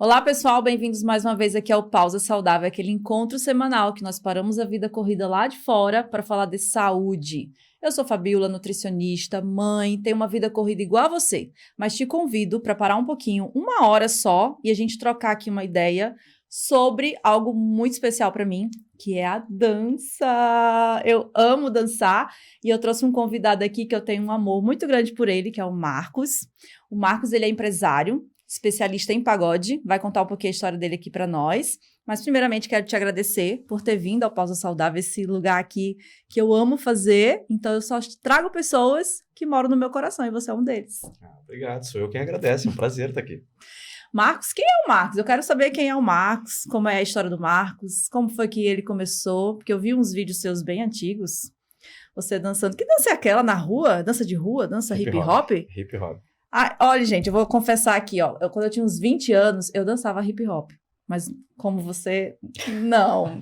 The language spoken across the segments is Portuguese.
Olá, pessoal, bem-vindos mais uma vez aqui ao Pausa Saudável, aquele encontro semanal que nós paramos a vida corrida lá de fora para falar de saúde. Eu sou Fabiola, nutricionista, mãe, tenho uma vida corrida igual a você, mas te convido para parar um pouquinho, uma hora só, e a gente trocar aqui uma ideia sobre algo muito especial para mim, que é a dança. Eu amo dançar e eu trouxe um convidado aqui que eu tenho um amor muito grande por ele, que é o Marcos. O Marcos, ele é empresário, especialista em pagode, vai contar um pouquinho a história dele aqui para nós. Mas, primeiramente, quero te agradecer por ter vindo ao Pausa Saudável, esse lugar aqui que eu amo fazer. Então, eu só trago pessoas que moram no meu coração e você é um deles. Obrigado, sou eu quem agradece, é um prazer estar aqui. Marcos, quem é o Marcos? Eu quero saber quem é o Marcos, como é a história do Marcos, como foi que ele começou, porque eu vi uns vídeos seus bem antigos, você dançando. Que dança é aquela na rua? Dança de rua? Dança hip hop? Hip hop. Ah, olha, gente, eu vou confessar aqui, ó. Quando eu tinha uns 20 anos, eu dançava hip hop. Mas como você, não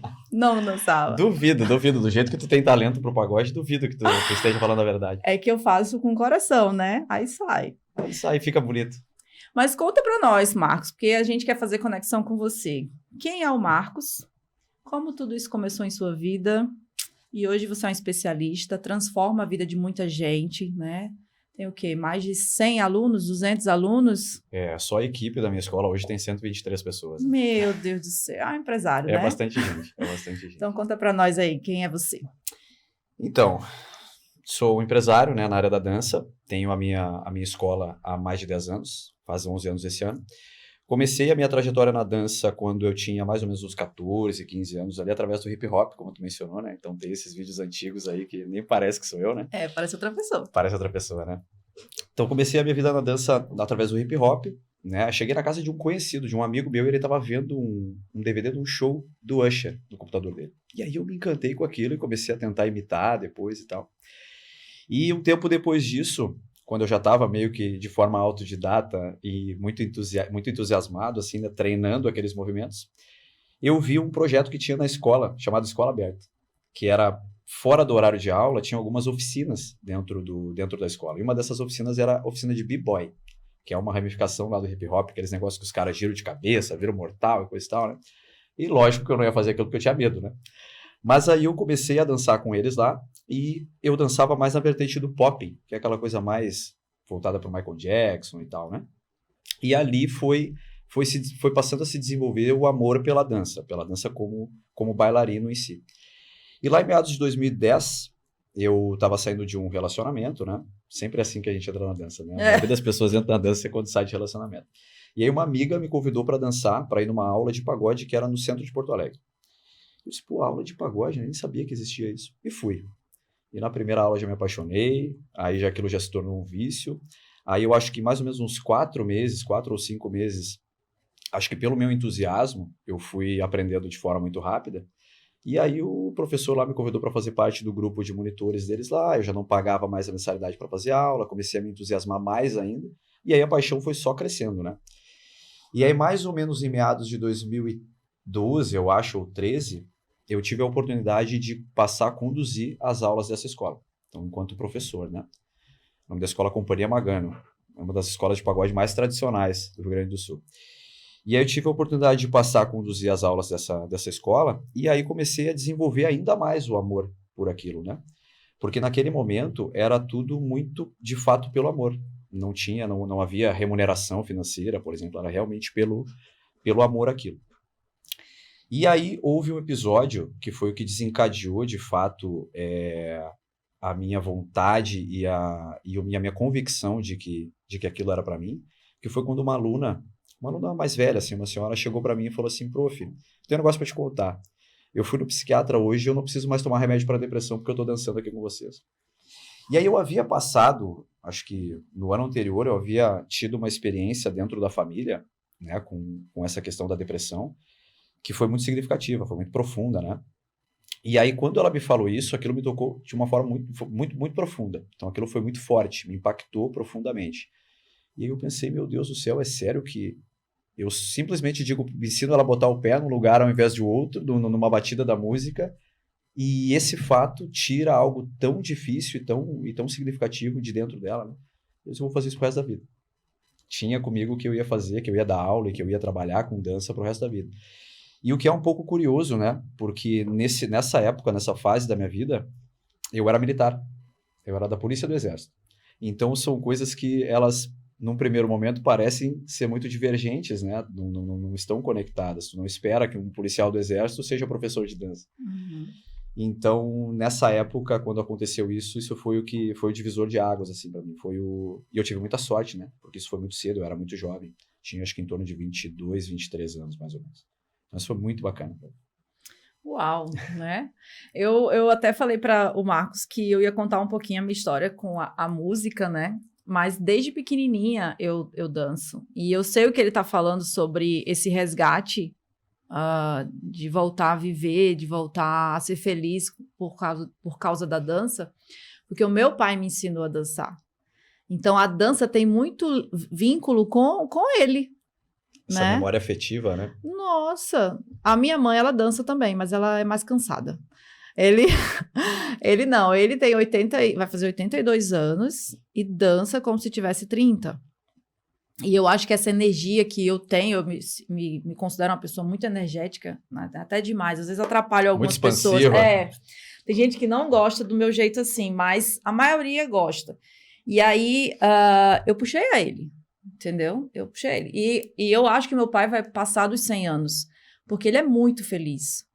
dançava. Duvido. Do jeito que tu tem talento pro pagode, duvido que tu esteja falando a verdade. É que eu faço com o coração, né? Aí sai. Isso aí fica bonito. Mas conta pra nós, Marcos, porque a gente quer fazer conexão com você. Quem é o Marcos? Como tudo isso começou em sua vida? E hoje você é um especialista, transforma a vida de muita gente, né? Tem o quê? Mais de 100 alunos, 200 alunos? Só a equipe da minha escola hoje tem 123 pessoas. Meu Deus do céu, é um empresário, né? É bastante gente. Então conta pra nós aí, quem é você? Então, sou um empresário, né, na área da dança, tenho a minha escola há mais de 10 anos, faz 11 anos esse ano. Comecei a minha trajetória na dança quando eu tinha mais ou menos uns 14, 15 anos ali, através do hip hop, como tu mencionou, né? Então tem esses vídeos antigos aí que nem parece que sou eu, né? Parece outra pessoa. Parece outra pessoa, né? Então comecei a minha vida na dança através do hip hop, né? Cheguei na casa de um conhecido, de um amigo meu, e ele estava vendo um DVD de um show do Usher no computador dele. E aí eu me encantei com aquilo e comecei a tentar imitar depois e tal. E um tempo depois disso, quando eu já estava meio que de forma autodidata e muito entusiasmado, assim, né, treinando aqueles movimentos, eu vi um projeto que tinha na escola, chamado Escola Aberta, que era fora do horário de aula, tinha algumas oficinas dentro da escola. E uma dessas oficinas era a oficina de B-Boy, que é uma ramificação lá do hip hop, aqueles negócios que os caras giram de cabeça, viram mortal e coisa e tal, né? E lógico que eu não ia fazer aquilo porque eu tinha medo, né? Mas aí eu comecei a dançar com eles lá, e eu dançava mais na vertente do popping, que é aquela coisa mais voltada para o Michael Jackson e tal, né? E ali foi passando a se desenvolver o amor pela dança como bailarino em si. E lá em meados de 2010, eu estava saindo de um relacionamento, né? Sempre assim que a gente entra na dança, né? A maioria das pessoas entra na dança quando sai de relacionamento. E aí uma amiga me convidou para dançar, para ir numa aula de pagode que era no centro de Porto Alegre. Eu disse, pô, aula de pagode, eu nem sabia que existia isso. E fui. E na primeira aula já me apaixonei, aí aquilo já se tornou um vício. Aí eu acho que mais ou menos uns 4 ou 5 meses, acho que pelo meu entusiasmo, eu fui aprendendo de forma muito rápida. E aí o professor lá me convidou para fazer parte do grupo de monitores deles lá, eu já não pagava mais a mensalidade para fazer aula, comecei a me entusiasmar mais ainda, e aí a paixão foi só crescendo, né? E aí mais ou menos em meados de 2012, eu acho, ou 13, eu tive a oportunidade de passar a conduzir as aulas dessa escola. Então, enquanto professor, né? O nome da escola é Companhia Magano. É uma das escolas de pagode mais tradicionais do Rio Grande do Sul. E aí eu tive a oportunidade de passar a conduzir as aulas dessa escola, e aí comecei a desenvolver ainda mais o amor por aquilo, né? Porque naquele momento era tudo muito, de fato, pelo amor. Não havia remuneração financeira, por exemplo, era realmente pelo amor àquilo. E aí houve um episódio que foi o que desencadeou, de fato, a minha vontade e a minha convicção de que aquilo era para mim, que foi quando uma aluna mais velha, assim, uma senhora, chegou para mim e falou assim, prof, tem um negócio para te contar. Eu fui no psiquiatra hoje e eu não preciso mais tomar remédio para depressão porque eu estou dançando aqui com vocês. E aí eu havia passado, acho que no ano anterior, eu havia tido uma experiência dentro da família, né, com essa questão da depressão, que foi muito significativa, foi muito profunda, né? E aí, quando ela me falou isso, aquilo me tocou de uma forma muito profunda. Então, aquilo foi muito forte, me impactou profundamente. E aí eu pensei, meu Deus do céu, é sério que eu simplesmente ensino ela a botar o pé num lugar ao invés de outro, numa batida da música, e esse fato tira algo tão difícil e tão significativo de dentro dela, né? Eu vou fazer isso pro resto da vida. tinha comigo que eu ia fazer, que eu ia dar aula e que eu ia trabalhar com dança pro resto da vida. E o que é um pouco curioso, né? Porque nessa época, nessa fase da minha vida, eu era militar. Eu era da Polícia do Exército. Então, são coisas que elas, num primeiro momento, parecem ser muito divergentes, né? Não estão conectadas. Tu não espera que um policial do Exército seja professor de dança. Uhum. Então, nessa época, quando aconteceu isso foi o divisor de águas, assim, para mim. E eu tive muita sorte, né? Porque isso foi muito cedo, eu era muito jovem. Tinha, acho que em torno de 22, 23 anos, mais ou menos. Então, isso foi muito bacana. Uau, né? Eu até falei para o Marcos que eu ia contar um pouquinho a minha história com a música, né? Mas desde pequenininha eu danço. E eu sei o que ele tá falando sobre esse resgate de voltar a viver, de voltar a ser feliz por causa da dança, porque o meu pai me ensinou a dançar. Então a dança tem muito vínculo com ele, Essa né? memória afetiva, né? Nossa, a minha mãe, ela dança também, mas ela é mais cansada. Ele, ele não, ele tem vai fazer 82 anos e dança como se tivesse 30. E eu acho que essa energia que eu tenho, eu me considero uma pessoa muito energética, né? Até demais, às vezes atrapalho algumas Muito pessoas. expansiva. Tem gente que não gosta do meu jeito assim, mas a maioria gosta. E aí, eu puxei a ele. Entendeu? Eu puxei ele. E eu acho que meu pai vai passar dos 100 anos, porque ele é muito feliz.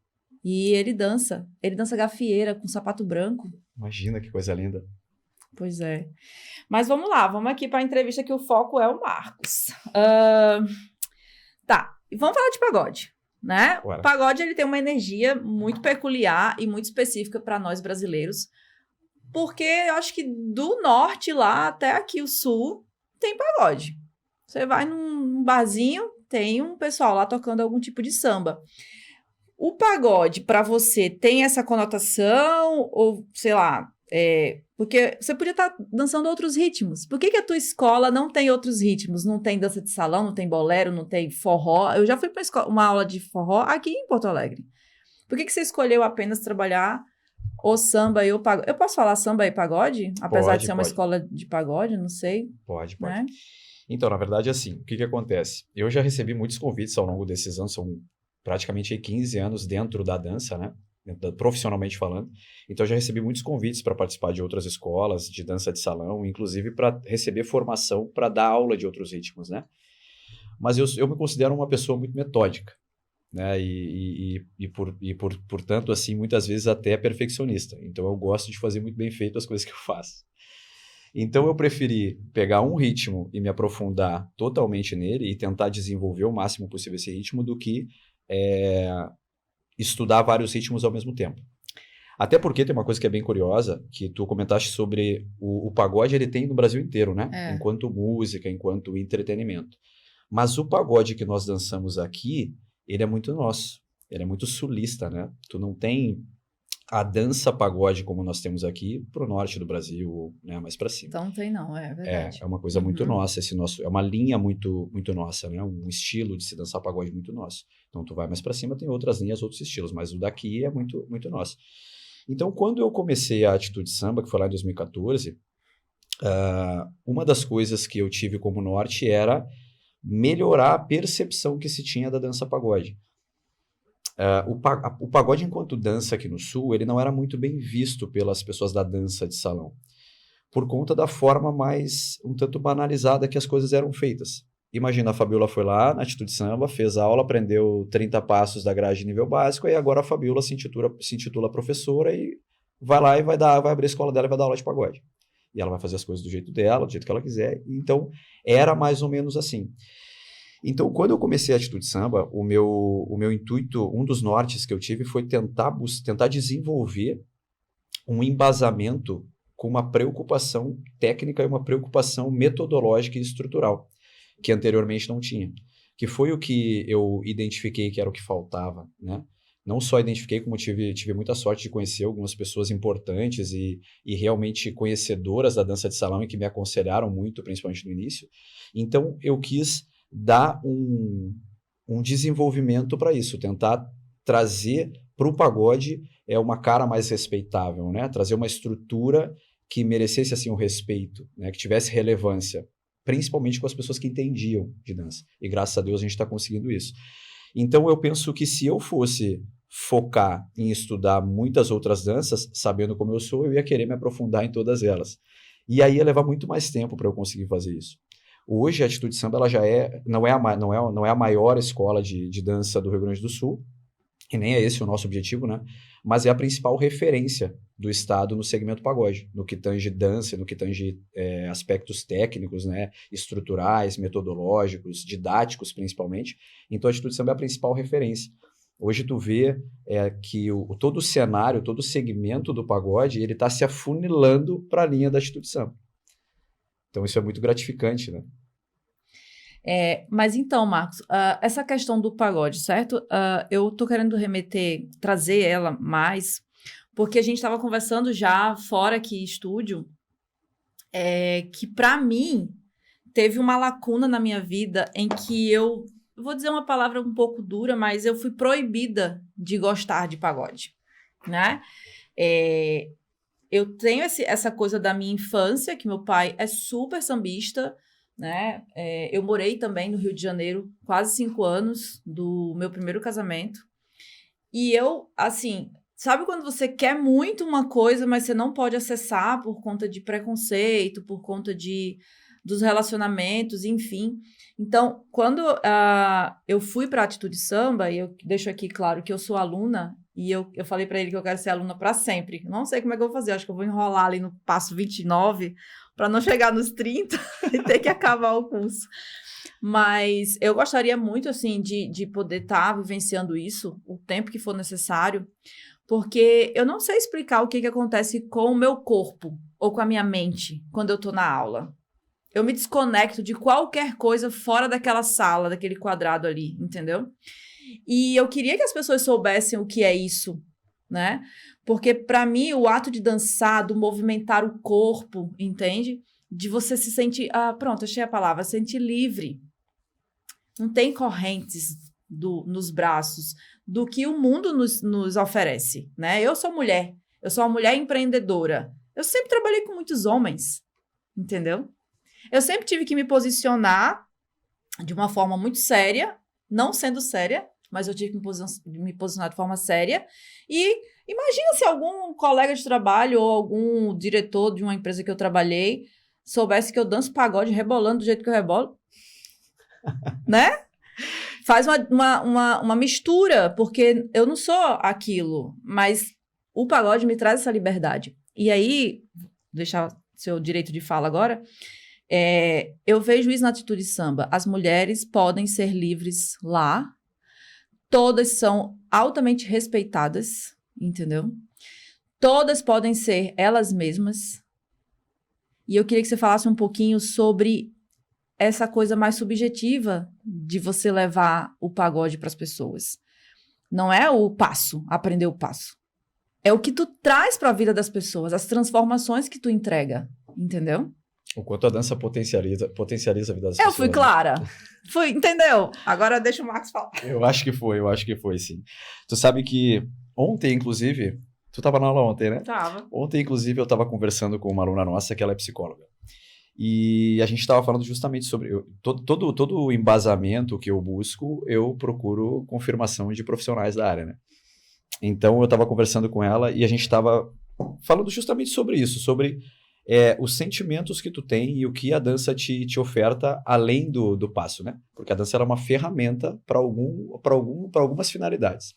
E ele dança gafieira com sapato branco. Imagina que coisa linda. Pois é. Mas vamos lá, vamos aqui para a entrevista que o foco é o Marcos. Tá, e vamos falar de pagode, né? Bora. O pagode, ele tem uma energia muito peculiar e muito específica para nós brasileiros, porque eu acho que do norte lá até aqui o sul tem pagode. Você vai num barzinho, tem um pessoal lá tocando algum tipo de samba. O pagode, para você, tem essa conotação? Ou, sei lá, porque você podia estar dançando outros ritmos. Por que a tua escola não tem outros ritmos? Não tem dança de salão, não tem bolero, não tem forró? Eu já fui para uma aula de forró aqui em Porto Alegre. Por que você escolheu apenas trabalhar o samba e o pagode? Eu posso falar samba e pagode? Apesar de ser uma escola de pagode, não sei. Pode. Né? Então, na verdade, assim, o que acontece? Eu já recebi muitos convites ao longo desses anos, são praticamente 15 anos dentro da dança, né? Profissionalmente falando. Então, eu já recebi muitos convites para participar de outras escolas de dança de salão, inclusive para receber formação para dar aula de outros ritmos, né? Mas eu me considero uma pessoa muito metódica, né? Portanto, assim, muitas vezes até perfeccionista. Então, eu gosto de fazer muito bem feito as coisas que eu faço. Então, eu preferi pegar um ritmo e me aprofundar totalmente nele e tentar desenvolver o máximo possível esse ritmo do que estudar vários ritmos ao mesmo tempo. Até porque tem uma coisa que é bem curiosa, que tu comentaste sobre o pagode, ele tem no Brasil inteiro, né? Enquanto música, enquanto entretenimento. Mas o pagode que nós dançamos aqui, ele é muito nosso. Ele é muito sulista, né? Tu não tem a dança pagode como nós temos aqui pro norte do Brasil, né, mais para cima. Então não tem não, é verdade. É uma coisa muito nossa, é uma linha muito nossa, né, um estilo de se dançar pagode muito nosso. Então tu vai mais para cima, tem outras linhas, outros estilos, mas o daqui é muito nosso. Então quando eu comecei a Atitude Samba, que foi lá em 2014, uma das coisas que eu tive como norte era melhorar a percepção que se tinha da dança pagode. O pagode enquanto dança aqui no Sul, ele não era muito bem visto pelas pessoas da dança de salão, por conta da forma mais um tanto banalizada que as coisas eram feitas. Imagina, a Fabiola foi lá na Atitude Samba, fez a aula, aprendeu 30 passos da grade de nível básico, e agora a Fabiola se intitula professora e vai lá e vai abrir a escola dela e vai dar aula de pagode. E ela vai fazer as coisas do jeito dela, do jeito que ela quiser. Então, era mais ou menos assim. Então, quando eu comecei a Atitude Samba, o meu intuito, um dos nortes que eu tive foi tentar desenvolver um embasamento com uma preocupação técnica e uma preocupação metodológica e estrutural, que anteriormente não tinha. Que foi o que eu identifiquei que era o que faltava, né? Não só identifiquei, como tive muita sorte de conhecer algumas pessoas importantes e realmente conhecedoras da dança de salão e que me aconselharam muito, principalmente no início. Então, eu quis dar um desenvolvimento para isso, tentar trazer para o pagode uma cara mais respeitável, né? Trazer uma estrutura que merecesse assim o respeito, né? Que tivesse relevância. principalmente com as pessoas que entendiam de dança. E graças a Deus a gente está conseguindo isso. Então eu penso que se eu fosse focar em estudar muitas outras danças, sabendo como eu sou, eu ia querer me aprofundar em todas elas. E aí ia levar muito mais tempo para eu conseguir fazer isso. Hoje a Atitude Samba ela já não é a maior escola de dança do Rio Grande do Sul, e nem é esse o nosso objetivo, né? Mas é a principal referência do estado no segmento pagode, no que tange dança, no que tange aspectos técnicos, né? Estruturais, metodológicos, didáticos principalmente. Então a Atitude Samba é a principal referência. Hoje tu vê que todo o cenário, todo o segmento do pagode, ele está se afunilando para a linha da Atitude Samba. Então isso é muito gratificante, né? Mas então, Marcos, essa questão do pagode, certo? Eu tô querendo trazer ela mais, porque a gente estava conversando já fora aqui estúdio, que para mim teve uma lacuna na minha vida em que eu vou dizer uma palavra um pouco dura, mas eu fui proibida de gostar de pagode, né? Eu tenho essa coisa da minha infância, que meu pai é super sambista, né? Eu morei também no Rio de Janeiro quase 5 anos do meu primeiro casamento. E eu, assim, sabe quando você quer muito uma coisa, mas você não pode acessar por conta de preconceito, por conta dos relacionamentos, enfim. Então, quando eu fui para a Atitude Samba, e eu deixo aqui claro que eu sou aluna, e eu falei para ele que eu quero ser aluna para sempre. Não sei como é que eu vou fazer, acho que eu vou enrolar ali no passo 29 para não chegar nos 30 e ter que acabar o curso. Mas eu gostaria muito, assim, de poder estar vivenciando isso o tempo que for necessário, porque eu não sei explicar o que acontece com o meu corpo ou com a minha mente quando eu estou na aula. Eu me desconecto de qualquer coisa fora daquela sala, daquele quadrado ali, entendeu? E eu queria que as pessoas soubessem o que é isso, né? Porque, para mim, o ato de dançar, do movimentar o corpo, entende? De você se sentir... pronto, achei a palavra. Sentir livre. Não tem correntes nos braços do que o mundo nos oferece, né? Eu sou mulher. Eu sou uma mulher empreendedora. Eu sempre trabalhei com muitos homens, entendeu? Eu sempre tive que me posicionar de uma forma muito séria, não sendo séria, mas eu tive que me posicionar de forma séria. E imagina se algum colega de trabalho ou algum diretor de uma empresa que eu trabalhei soubesse que eu danço pagode rebolando do jeito que eu rebolo, né? Faz uma mistura, porque eu não sou aquilo, mas o pagode me traz essa liberdade. E aí, deixar seu direito de fala agora... eu vejo isso na Atitude Samba. As mulheres podem ser livres lá. Todas são altamente respeitadas, entendeu? Todas podem ser elas mesmas. E eu queria que você falasse um pouquinho sobre essa coisa mais subjetiva de você levar o pagode para as pessoas. Não é o passo, aprender o passo. É o que tu traz para a vida das pessoas, as transformações que tu entrega, entendeu? O quanto a dança potencializa a vida das pessoas. Eu fui clara. Fui, entendeu? Agora deixa o Marcos falar. Eu acho que foi, sim. Tu sabe que ontem, inclusive... Tu tava na aula ontem, né? Tava. Ontem, inclusive, eu tava conversando com uma aluna nossa, que ela é psicóloga. E a gente tava falando justamente sobre... Todo o embasamento que eu busco, eu procuro confirmação de profissionais da área, né? Então, eu tava conversando com ela e a gente tava falando justamente sobre isso, sobre... os sentimentos que tu tem e o que a dança te oferta além do passo, né? Porque a dança era uma ferramenta para algumas finalidades.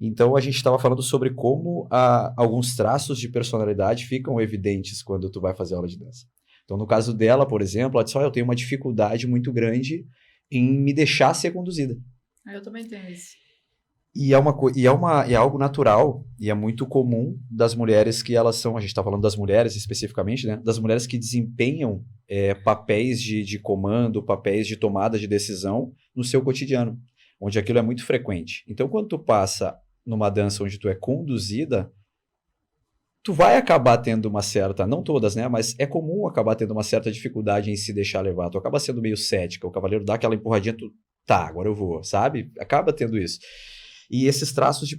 Então, a gente estava falando sobre como alguns traços de personalidade ficam evidentes quando tu vai fazer aula de dança. Então, no caso dela, por exemplo, ela disse, eu tenho uma dificuldade muito grande em me deixar ser conduzida. Eu também tenho isso. E é algo natural e é muito comum das mulheres que elas são, a gente está falando das mulheres especificamente, né? Das mulheres que desempenham papéis de comando, papéis de tomada de decisão no seu cotidiano, onde aquilo é muito frequente. Então, quando tu passa numa dança onde tu é conduzida, tu vai acabar tendo uma certa, não todas, né? Mas é comum acabar tendo uma certa dificuldade em se deixar levar. Tu acaba sendo meio cética, o cavaleiro dá aquela empurradinha, tu, tá, agora eu vou, sabe? Acaba tendo isso. E esses traços de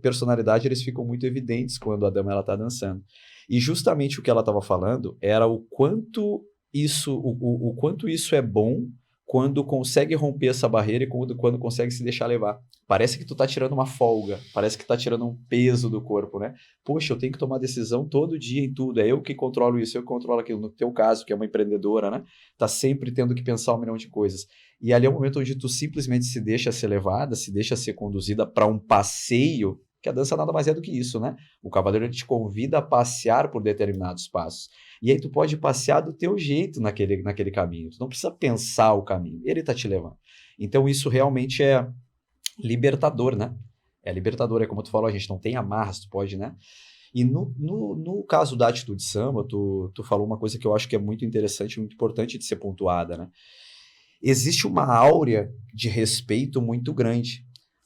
personalidade, eles ficam muito evidentes quando a dama ela tá dançando. E justamente o que ela estava falando era o quanto o quanto isso é bom quando consegue romper essa barreira e quando consegue se deixar levar. Parece que tu tá tirando uma folga, parece que tá tirando um peso do corpo, né? Poxa, eu tenho que tomar decisão todo dia em tudo, é eu que controlo isso, eu que controlo aquilo. No teu caso, que é uma empreendedora, né? Tá sempre tendo que pensar um milhão de coisas. E ali é o momento onde tu simplesmente se deixa ser levada, se deixa ser conduzida para um passeio, que a dança nada mais é do que isso, né? O cavaleiro te convida a passear por determinados passos. E aí tu pode passear do teu jeito naquele caminho. Tu não precisa pensar o caminho, ele tá te levando. Então isso realmente é libertador, né? É libertador, é como tu falou, a gente não tem amarras, tu pode, né? E no caso da atitude samba, tu falou uma coisa que eu acho que é muito interessante, muito importante de ser pontuada, né? Existe uma áurea de respeito muito grande.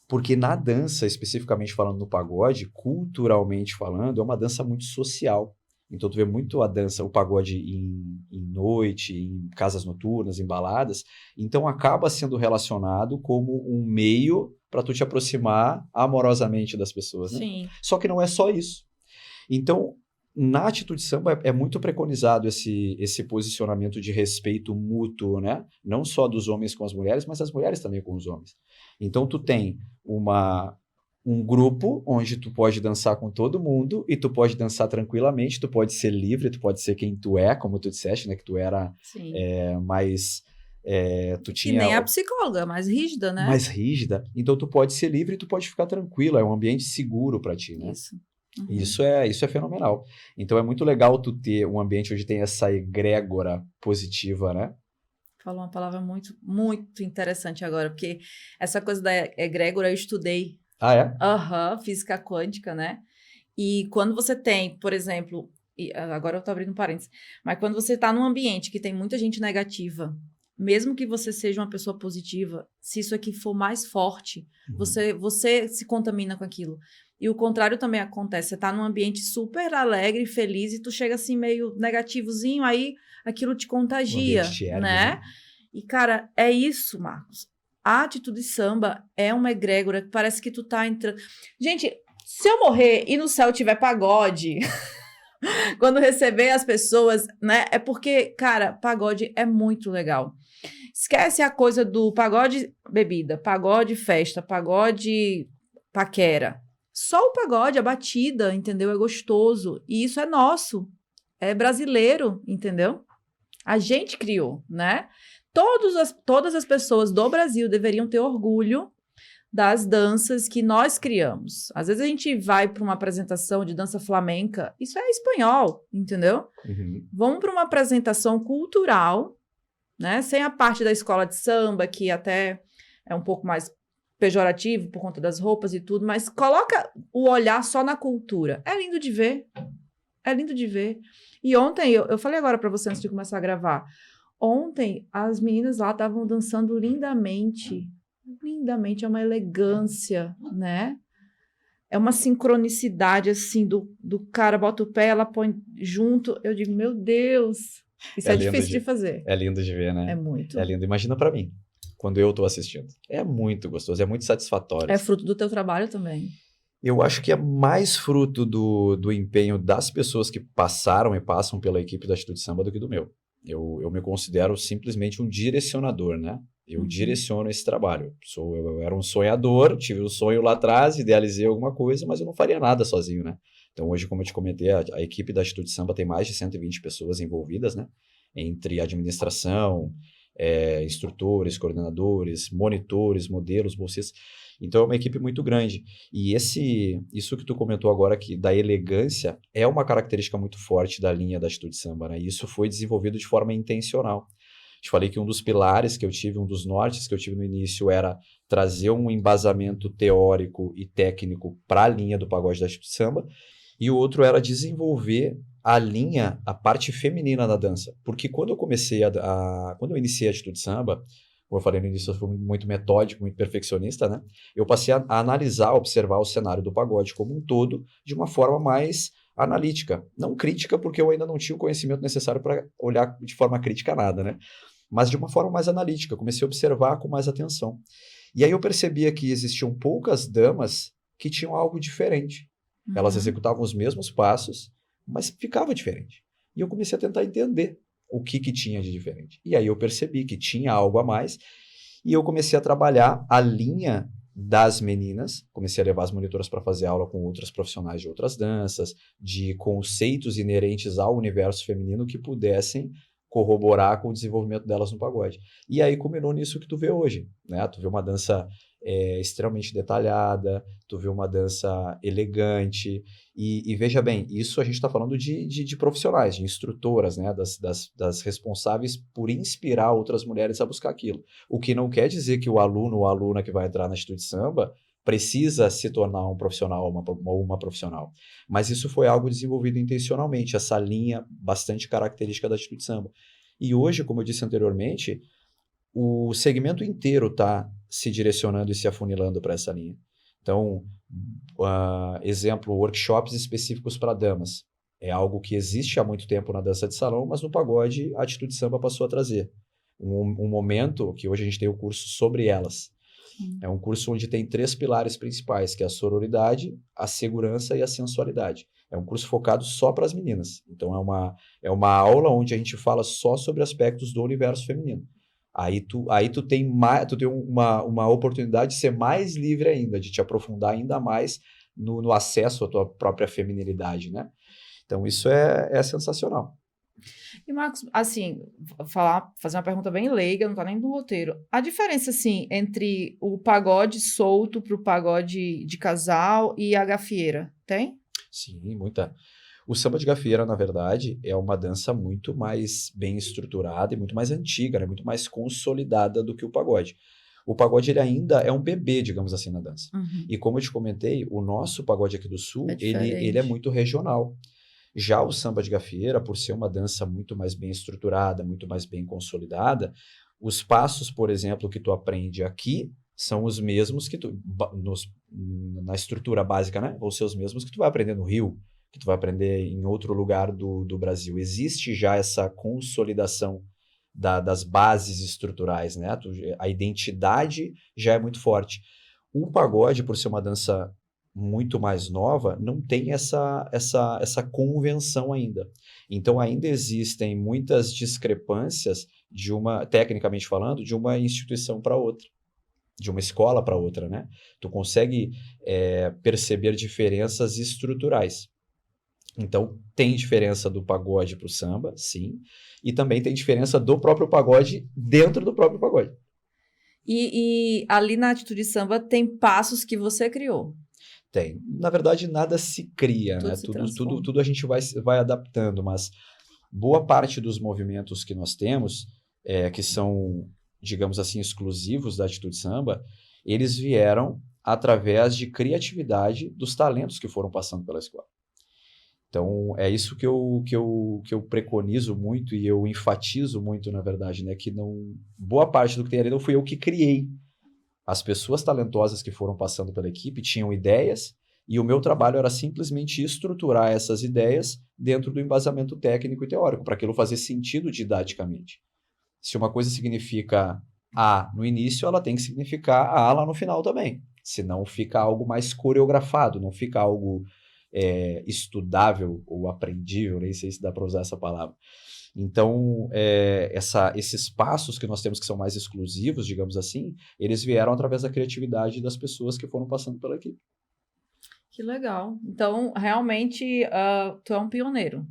Porque na dança, especificamente falando no pagode, culturalmente falando, é uma dança muito social. Então tu vê muito a dança, o pagode em noite, em casas noturnas, em baladas. Então acaba sendo relacionado como um meio para tu te aproximar amorosamente das pessoas, né? Sim. Só que não é só isso. Então, na atitude samba é muito preconizado esse posicionamento de respeito mútuo, né? Não só dos homens com as mulheres, mas as mulheres também com os homens. Então tu tem um grupo onde tu pode dançar com todo mundo e tu pode dançar tranquilamente, tu pode ser livre, tu pode ser quem tu é, como tu disseste, né? Que tu era mais... tu tinha... Que nem a psicóloga, mais rígida, né? Mais rígida. Então tu pode ser livre e tu pode ficar tranquila, é um ambiente seguro para ti, né? Isso. Uhum. Isso é fenomenal. Então é muito legal tu ter um ambiente onde tem essa egrégora positiva, né? Falou uma palavra muito, muito interessante agora, porque essa coisa da egrégora eu estudei. Ah, é? Física quântica, né? E quando você tem, por exemplo, agora eu tô abrindo um parênteses, mas quando você tá num ambiente que tem muita gente negativa, mesmo que você seja uma pessoa positiva, se isso aqui for mais forte, você se contamina com aquilo. E o contrário também acontece. Você tá num ambiente super alegre, feliz, e tu chega assim meio negativozinho, aí aquilo te contagia, te ergue, né? E, cara, é isso, Marcos. A atitude samba é uma egrégora que parece que tu tá entrando... Gente, se eu morrer e no céu tiver pagode, quando receber as pessoas, né? É porque, cara, pagode é muito legal. Esquece a coisa do pagode bebida, pagode festa, pagode paquera. Só o pagode, a batida, entendeu? É gostoso. E isso é nosso. É brasileiro, entendeu? A gente criou, né? Todas as pessoas do Brasil deveriam ter orgulho das danças que nós criamos. Às vezes a gente vai para uma apresentação de dança flamenca, isso é espanhol, entendeu? Vamos para uma apresentação cultural, né? Sem a parte da escola de samba, que até é um pouco mais pejorativo por conta das roupas e tudo, mas coloca o olhar só na cultura. É lindo de ver. É lindo de ver. E ontem, eu falei agora para você antes de começar a gravar, ontem as meninas lá estavam dançando lindamente. Lindamente, é uma elegância, né? É uma sincronicidade, assim, do cara bota o pé, ela põe junto. Eu digo, meu Deus, isso é difícil de fazer. É lindo de ver, né? É muito. É lindo. Imagina pra mim, quando eu tô assistindo. É muito gostoso, é muito satisfatório. É fruto do teu trabalho também. Eu acho que é mais fruto do empenho das pessoas que passaram e passam pela equipe da Atitude Samba do que do meu. Eu me considero simplesmente um direcionador, né? Eu direciono esse trabalho. Eu era um sonhador, tive um sonho lá atrás, idealizei alguma coisa, mas eu não faria nada sozinho, né? Então hoje, como eu te comentei, a equipe da Atitude Samba tem mais de 120 pessoas envolvidas, né? Entre administração, instrutores, coordenadores, monitores, modelos, bolsistas. Então é uma equipe muito grande. E isso que tu comentou agora que da elegância é uma característica muito forte da linha da Atitude Samba, né? E isso foi desenvolvido de forma intencional. Te falei que um dos pilares que eu tive, um dos nortes que eu tive no início era trazer um embasamento teórico e técnico para a linha do pagode da Atitude Samba, e o outro era desenvolver a linha, a parte feminina da dança. Porque quando eu comecei quando eu iniciei a Atitude Samba, como eu falei no início, eu fui muito metódico, muito perfeccionista, né? Eu passei a analisar, observar o cenário do pagode como um todo de uma forma mais analítica. Não crítica, porque eu ainda não tinha o conhecimento necessário para olhar de forma crítica nada, né? Mas de uma forma mais analítica. Comecei a observar com mais atenção. E aí eu percebia que existiam poucas damas que tinham algo diferente. Elas executavam os mesmos passos, mas ficava diferente. E eu comecei a tentar entender o que tinha de diferente. E aí eu percebi que tinha algo a mais e eu comecei a trabalhar a linha das meninas, comecei a levar as monitoras para fazer aula com outras profissionais de outras danças, de conceitos inerentes ao universo feminino que pudessem corroborar com o desenvolvimento delas no pagode. E aí culminou nisso que tu vê hoje, né? Tu vê uma dança extremamente detalhada, tu vê uma dança elegante, e veja bem, isso a gente está falando de profissionais, de instrutoras, né? Das responsáveis por inspirar outras mulheres a buscar aquilo. O que não quer dizer que o aluno ou a aluna que vai entrar na Atitude Samba precisa se tornar um profissional ou uma profissional. Mas isso foi algo desenvolvido intencionalmente, essa linha bastante característica da Atitude Samba. E hoje, como eu disse anteriormente, o segmento inteiro está se direcionando e se afunilando para essa linha. Então, exemplo, workshops específicos para damas. É algo que existe há muito tempo na dança de salão, mas no pagode a Atitude Samba passou a trazer. Um momento que hoje a gente tem o curso sobre elas. É um curso onde tem 3 pilares principais, que é a sororidade, a segurança e a sensualidade. É um curso focado só para as meninas. Então, é uma aula onde a gente fala só sobre aspectos do universo feminino. Aí tu tem uma oportunidade de ser mais livre ainda, de te aprofundar ainda mais no acesso à tua própria feminilidade, né? Então, isso é sensacional. E, Marcos, assim, fazer uma pergunta bem leiga, não tá nem no roteiro. A diferença, assim, entre o pagode solto pro pagode de casal e a gafieira, tem? Sim, muita. O samba de gafieira, na verdade, é uma dança muito mais bem estruturada e muito mais antiga, né? Muito mais consolidada do que o pagode. O pagode ele ainda é um bebê, digamos assim, na dança. Uhum. E como eu te comentei, o nosso pagode aqui do Sul, É ele é diferente. muito regional. Já o samba de gafieira, por ser uma dança muito mais bem estruturada, muito mais bem consolidada, os passos, por exemplo, que tu aprende aqui são os mesmos que na estrutura básica, né? Vão ser os mesmos que tu vai aprender no Rio, que tu vai aprender em outro lugar do Brasil. Existe já essa consolidação das bases estruturais, né? A identidade já é muito forte. O pagode, por ser uma dança muito mais nova, não tem essa convenção ainda. Então, ainda existem muitas discrepâncias tecnicamente falando, de uma instituição para outra, de uma escola para outra, né? Tu consegue perceber diferenças estruturais. Então, tem diferença do pagode para o samba, sim, e também tem diferença do próprio pagode dentro do próprio pagode. E ali na Atitude Samba tem passos que você criou. Tem. Na verdade, nada se cria, Tudo né? se transforma. Tudo a gente vai adaptando, mas boa parte dos movimentos que nós temos, que são, digamos assim, exclusivos da Atitude Samba, eles vieram através de criatividade dos talentos que foram passando pela escola. Então, é isso que eu preconizo muito e eu enfatizo muito, na verdade, né? Que boa parte do que tem ali não fui eu que criei. As pessoas talentosas que foram passando pela equipe tinham ideias e o meu trabalho era simplesmente estruturar essas ideias dentro do embasamento técnico e teórico, para aquilo fazer sentido didaticamente. Se uma coisa significa A no início, ela tem que significar A lá no final também. Senão fica algo mais coreografado, não fica algo estudável ou aprendível, nem sei se dá para usar essa palavra. Então, esses passos que nós temos que são mais exclusivos, digamos assim, eles vieram através da criatividade das pessoas que foram passando pela equipe. Que legal. Então, realmente, tu é um pioneiro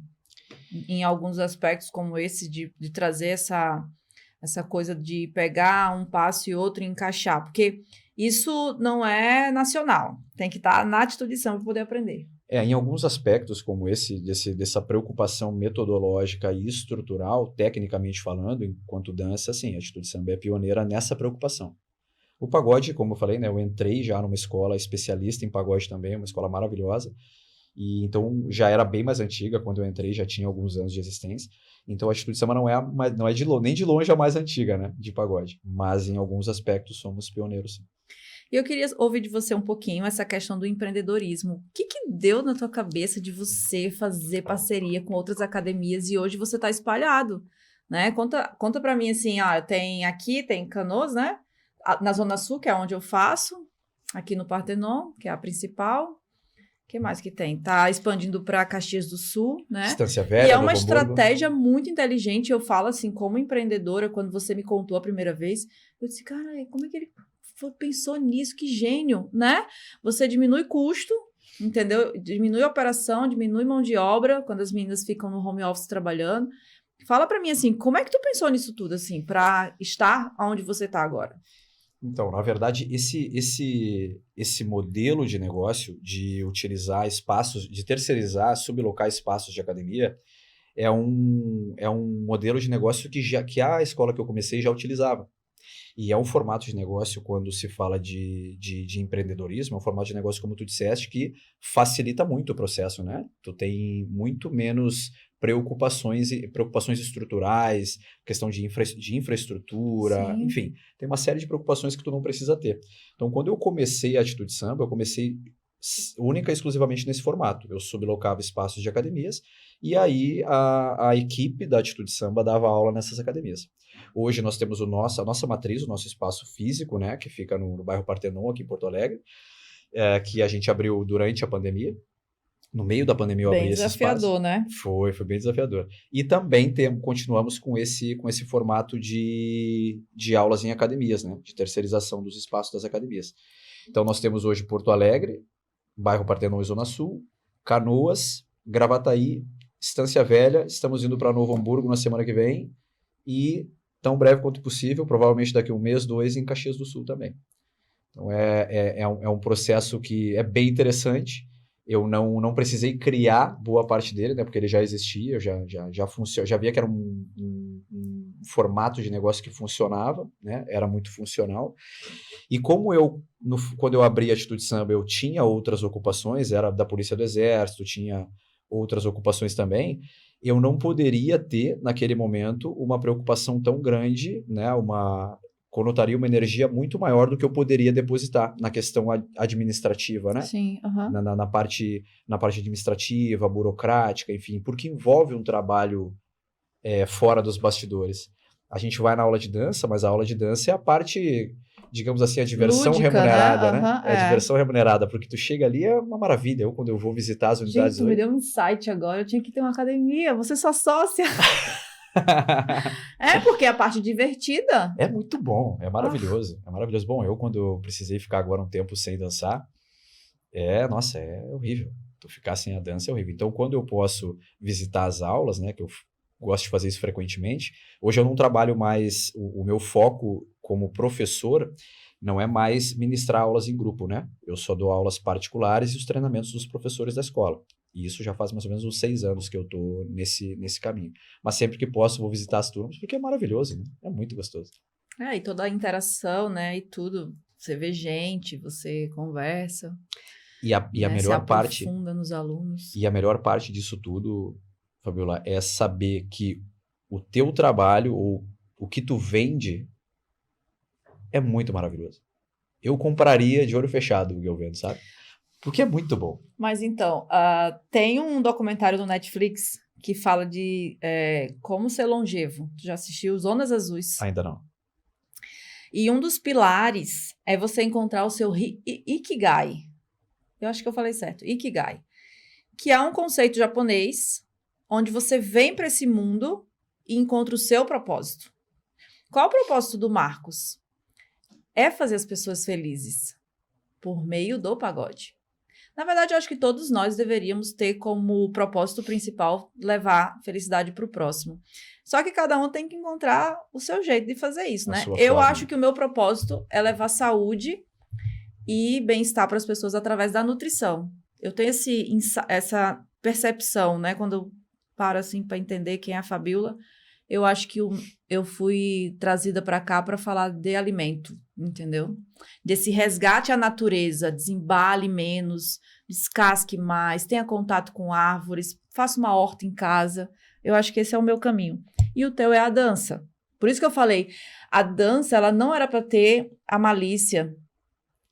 em alguns aspectos como esse de trazer essa coisa de pegar um passo e outro e encaixar, porque isso não é nacional, tem que estar na Atitude Samba para poder aprender. Em alguns aspectos como dessa preocupação metodológica e estrutural, tecnicamente falando, enquanto dança, sim, a Atitude Samba é pioneira nessa preocupação. O pagode, como eu falei, né, eu entrei já numa escola especialista em pagode também, uma escola maravilhosa, e então já era bem mais antiga, quando eu entrei já tinha alguns anos de existência, então a Atitude Samba não é nem de longe a mais antiga, né, de pagode, mas em alguns aspectos somos pioneiros, sim. E eu queria ouvir de você um pouquinho essa questão do empreendedorismo. O que deu na tua cabeça de você fazer parceria com outras academias e hoje você está espalhado, né? Conta para mim assim, tem Canoas, né? Na Zona Sul, que é onde eu faço, aqui no Partenon, que é a principal. que mais que tem? Tá expandindo para Caxias do Sul, né? Estância E Velha, é uma Novo Hamburgo. estratégia muito inteligente. Eu falo assim, como empreendedora, quando você me contou a primeira vez, eu disse, cara, como é que ele pensou nisso? Que gênio, né? Você diminui custo, entendeu? Diminui a operação, diminui mão de obra, quando as meninas ficam no home office trabalhando. Fala pra mim, assim, como é que tu pensou nisso tudo, assim, pra estar onde você tá agora? Então, na verdade, esse modelo de negócio de utilizar espaços, de terceirizar, sublocar espaços de academia, é um modelo de negócio que a escola que eu comecei já utilizava. E é um formato de negócio, quando se fala de empreendedorismo, é um formato de negócio, como tu disseste, que facilita muito o processo, né? Tu tem muito menos preocupações estruturais, questão de infraestrutura, Sim. enfim, tem uma série de preocupações que tu não precisa ter. Então, quando eu comecei a Atitude Samba, eu comecei única e exclusivamente nesse formato. Eu sublocava espaços de academias e aí a equipe da Atitude Samba dava aula nessas academias. Hoje nós temos a nossa matriz, o nosso espaço físico, né, que fica no bairro Partenon, aqui em Porto Alegre, que a gente abriu durante a pandemia. No meio da pandemia eu Bem abri esse espaço. desafiador, né? Foi bem desafiador. E também continuamos com esse formato de aulas em academias, né, de terceirização dos espaços das academias. Então nós temos hoje Porto Alegre, bairro Partenon e Zona Sul, Canoas, Gravataí, Estância Velha, estamos indo para Novo Hamburgo na semana que vem e, tão breve quanto possível, provavelmente daqui a 1 mês, 2, em Caxias do Sul também. Então é um processo que é bem interessante. Eu não precisei criar boa parte dele, né, porque ele já existia, já via que era um formato de negócio que funcionava, né, era muito funcional. E como quando eu abri a Atitude Samba, eu tinha outras ocupações, era da Polícia do Exército, tinha outras ocupações também, eu não poderia ter, naquele momento, uma preocupação tão grande, né, conotaria uma energia muito maior do que eu poderia depositar na questão administrativa, né? Sim, Na parte administrativa, burocrática, enfim, porque envolve um trabalho fora dos bastidores. A gente vai na aula de dança, mas a aula de dança é a parte, digamos assim, a diversão lúdica, remunerada, né? né? É a diversão remunerada, porque tu chega ali é uma maravilha. Quando eu vou visitar as unidades Gente, tu me hoje... deu um insight agora, eu tinha que ter uma academia, você só sócia. Porque a parte divertida. É muito bom, é maravilhoso, é maravilhoso. Bom, eu quando eu precisei ficar agora um tempo sem dançar, nossa, é horrível. Tu ficar sem a dança é horrível. Então, quando eu posso visitar as aulas, né, que eu gosto de fazer isso frequentemente, hoje eu não trabalho mais, o meu foco como professor não é mais ministrar aulas em grupo, né? Eu só dou aulas particulares e os treinamentos dos professores da escola. E isso já faz mais ou menos uns 6 anos que eu tô nesse caminho. Mas sempre que posso, vou visitar as turmas, porque é maravilhoso, né? É muito gostoso. E toda a interação, né? E tudo. Você vê gente, você conversa. E a melhor parte... Se aprofunda nos alunos. E a melhor parte disso tudo, Fabiola, é saber que o teu trabalho, ou o que tu vende, é muito maravilhoso. Eu compraria de olho fechado o que eu vendo, sabe? Porque é muito bom. Mas então, tem um documentário no Netflix que fala de como ser longevo. Tu já assistiu Zonas Azuis? Ainda não. E um dos pilares é você encontrar o seu Ikigai. Eu acho que eu falei certo. Ikigai. Que é um conceito japonês onde você vem para esse mundo e encontra o seu propósito. Qual o propósito do Marcos? É fazer as pessoas felizes por meio do pagode. Na verdade, eu acho que todos nós deveríamos ter como propósito principal levar felicidade para o próximo. Só que cada um tem que encontrar o seu jeito de fazer isso, né? Eu acho que o meu propósito é levar saúde e bem-estar para as pessoas através da nutrição. Eu tenho essa percepção, né? Quando eu paro assim para entender quem é a Fabiola, eu acho que eu fui trazida para cá para falar de alimento, entendeu? Desse resgate à natureza, desembale menos, descasque mais, tenha contato com árvores, faça uma horta em casa. Eu acho que esse é o meu caminho. E o teu é a dança. Por isso que eu falei, a dança, ela não era para ter a malícia,